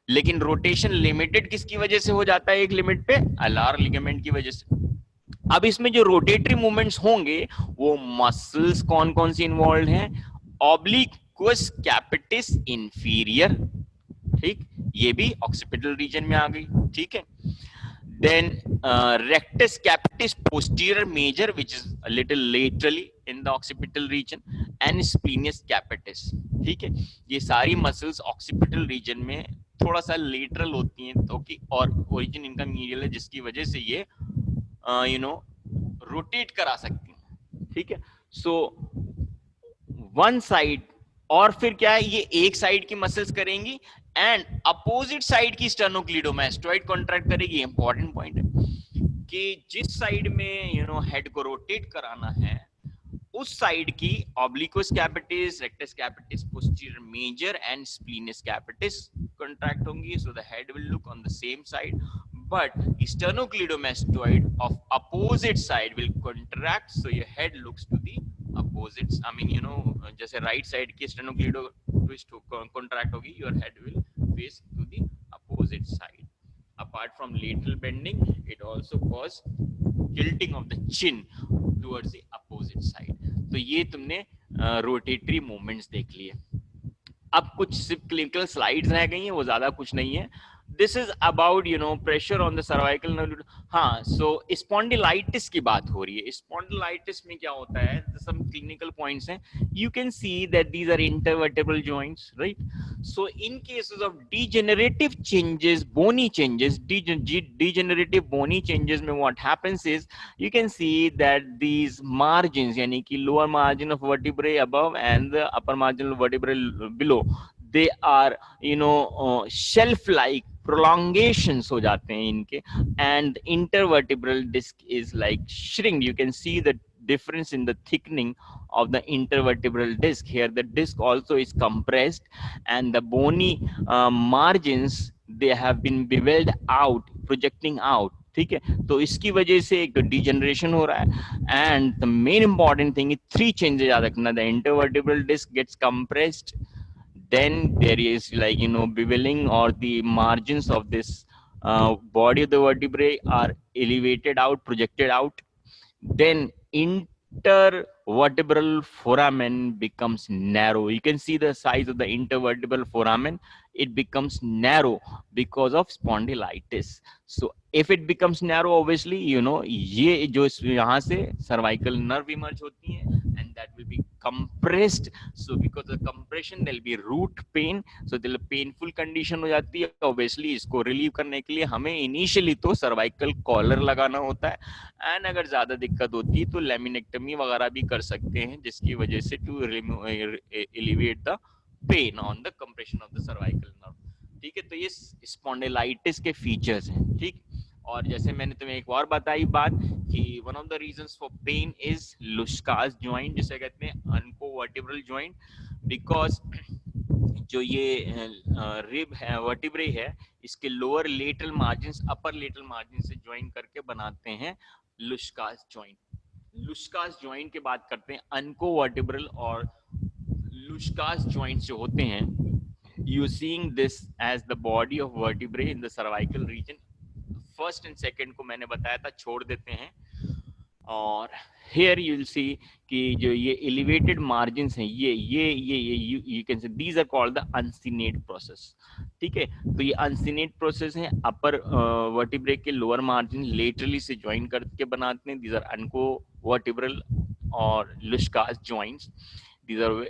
[SPEAKER 1] लेकिन रोटेशन लिमिटेड किसकी वजह से हो जाता है, एक लिमिट पे अलार लिगामेंट की वजह से। अब इसमें जो रोटेटरी मूवमेंट्स होंगे वो मसल्स कौन कौन सी इन्वॉल्व हैं, ऑब्लिक्वस कैपिटिस इंफीरियर, ठीक, ये भी ऑक्सीपिटल रीजन में आ गई, ठीक है। Then rectus capitis posterior major which is a little laterally in the occipital region, and splenius capitis, ठीक है। ये सारी मसल्स ऑक्सीपिटल रीजन में थोड़ा सा लेटरल होती हैं, तो कि और ओरिजिन इनका मीडियल है, जिसकी वजह से ये रोटेट करा सकती हैं, ठीक है। सो वन साइड, और फिर क्या है, ये एक साइड की मसल्स करेंगी एंड अपोजिट साइड की स्टर्नोक्लीडोमास्टोइड कॉन्ट्रैक्ट करेगी। इंपॉर्टेंट पॉइंट है कि जिस साइड में हेड को रोटेट कराना है उस साइड की obliquus capitis, rectus capitis, posterior major and splenius capitis contract होंगी, so the head will look on the same side, but sternocleidomastoid of opposite side will contract, so your head looks to the opposite, I mean जैसे right side की sternocleido twist contract होगी, your head will face to the opposite side। apart from lateral bending it also cause tilting of the chin towards the opposite side। तो ये तुमने rotatory movements देख लिए। अब कुछ सिर्फ क्लिनिकल स्लाइड्स रह गई हैं, वो ज्यादा कुछ नहीं है। This is about pressure on the cervical nerve. हाँ, सो स्पॉन्डिलाइटिस की बात हो रही है। स्पॉन्डिलाइटिस में क्या होता है, सम क्लिनिकल पॉइंट्स हैं, you can see that these are intervertebral joints, right. So in cases of degenerative changes, bony changes, degenerative bony changes में what happens is you can see that these margins, यानी कि lower margin of vertebrae above and the upper margin of vertebrae below, they are shelf like prolongations हो जाते हैं इनके, and intervertebral disc is like shrink. You can see the difference in the thickening of the intervertebral disc. Here the disc also is compressed, and the bony margins, they have been beveled out, projecting out. ठीक है, तो इसकी वजह से एक degeneration हो रहा है. And the main important thing, three changes याद रखना. The intervertebral disc gets compressed, then there is, like, beveling, or the margins of this body of the vertebrae are elevated out, projected out. Then intervertebral foramen becomes narrow. You can see the size of the intervertebral foramen. It becomes narrow because of spondylitis. So if it becomes narrow, obviously, ये जो यहाँ से cervical nerve emerge होती है, and that will be compressed. So because of compression, there will be root pain. So there will be painful condition हो जाती है. Obviously इसको relieve करने के लिए हमें initially तो cervical collar लगाना होता है, एंड अगर ज्यादा दिक्कत होती है तो लेमिनेक्टमी वगैरह भी कर सकते हैं, जिसकी वजह से to elevate the pain on the compression of the cervical nerve. ठीक है, तो ये स्पॉन्डिलाइटिस के फीचर्स हैं. ठीक, और जैसे मैंने तुम्हें एक और बताई बात कि one of the reasons for pain is Luschka's joint, जिसे कहते हैं अनकोवर्टिब्रल जॉइंट, बिकॉज जो ये रिब है, वर्टिब्रे है, इसके लोअर लेटरल मार्जिन अपर लेटरल मार्जिन से ज्वाइन करके बनाते हैं लुश्कास जॉइंट. लुश्कास जॉइंट की बात करते हैं. अनकोवर्टिब्रल और लुश्कास जॉइंट्स जो होते हैं, you seeing this as the body of vertebrae in the cervical region. First and second को मैंने बताया था, छोड़ देते हैं. और here you will see कि जो ये elevated margins हैं, ये you can say these are called the uncinate process. ठीक है, तो ये uncinate process है. अपर vertebrae के lower margin laterally से join करके बनाते हैं. These are uncovertebral और Leuschkas joints. These are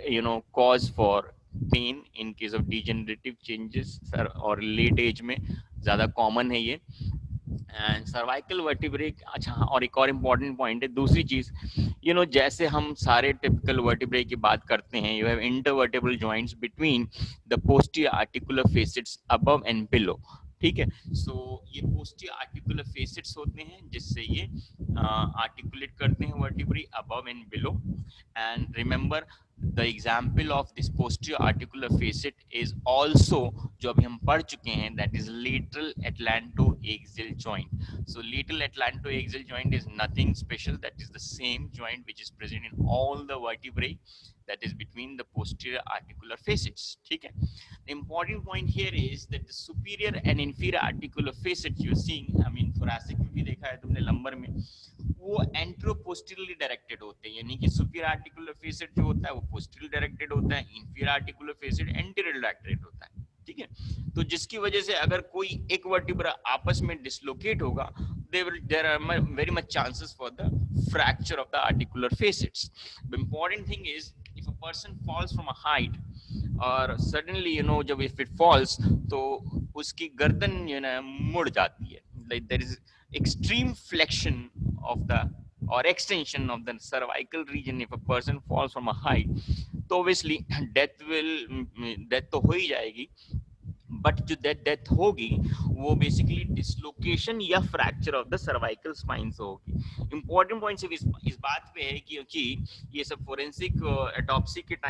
[SPEAKER 1] cause for pain in case of degenerative changes और late age में ज्यादा common है ये. And cervical vertebrae. अच्छा, और एक और इम्पॉर्टेंट पॉइंट है, दूसरी चीज, जैसे हम सारे टिपिकल वर्टिब्रे की बात करते हैं, you have intervertebral joints between the posterior articular facets above and below. ठीक है, सो ये पोस्टीरियर आर्टिकुलर फेसेट्स होते हैं जिससे ये आर्टिकुलेट करते हैं vertebrae above and below. And remember the example of this posterior articular facet is also जो अभी हम पढ़ चुके हैं, that is lateral atlantoaxial joint. So lateral atlantoaxial joint is nothing special, that is the same joint which is present in all the vertebrae that is between the posterior articular facets. ठीक है, the important point here is that the superior and inferior articular facets you are seeing, I mean thoracic में भी देखा है तुमने, lumbar में, वो एंट्रोपोस्टीरियरली directed होते हैं. यानी कि सुपीरियर आर्टिकुलर फेसेट जो होता है वो पोस्टीरियरली डायरेक्टेड होता है, inferior articular facet anteriorly directed होता है. ठीक है, तो जिसकी वजह से अगर कोई एक वर्टिब्रा आपस में डिसलोकेट होगा, there are very much chances for the fracture of the articular facets. The important thing is, if a person falls from a height और suddenly जब if it falls तो उसकी गर्दन मुड़ जाती है. Like there is extreme flexion of the or extension of the cervical region if a person falls from a height. तो obviously death तो हो ही जाएगी, बट जो डेथ होगी वो बेसिकली डिसलोकेशन या fracture of the cervical spine से होगी. इंपॉर्टेंट पॉइंट सिर्फ इस बात पे है क्योंकि ये सब फोरेंसिक ऑटोप्सी के टाइम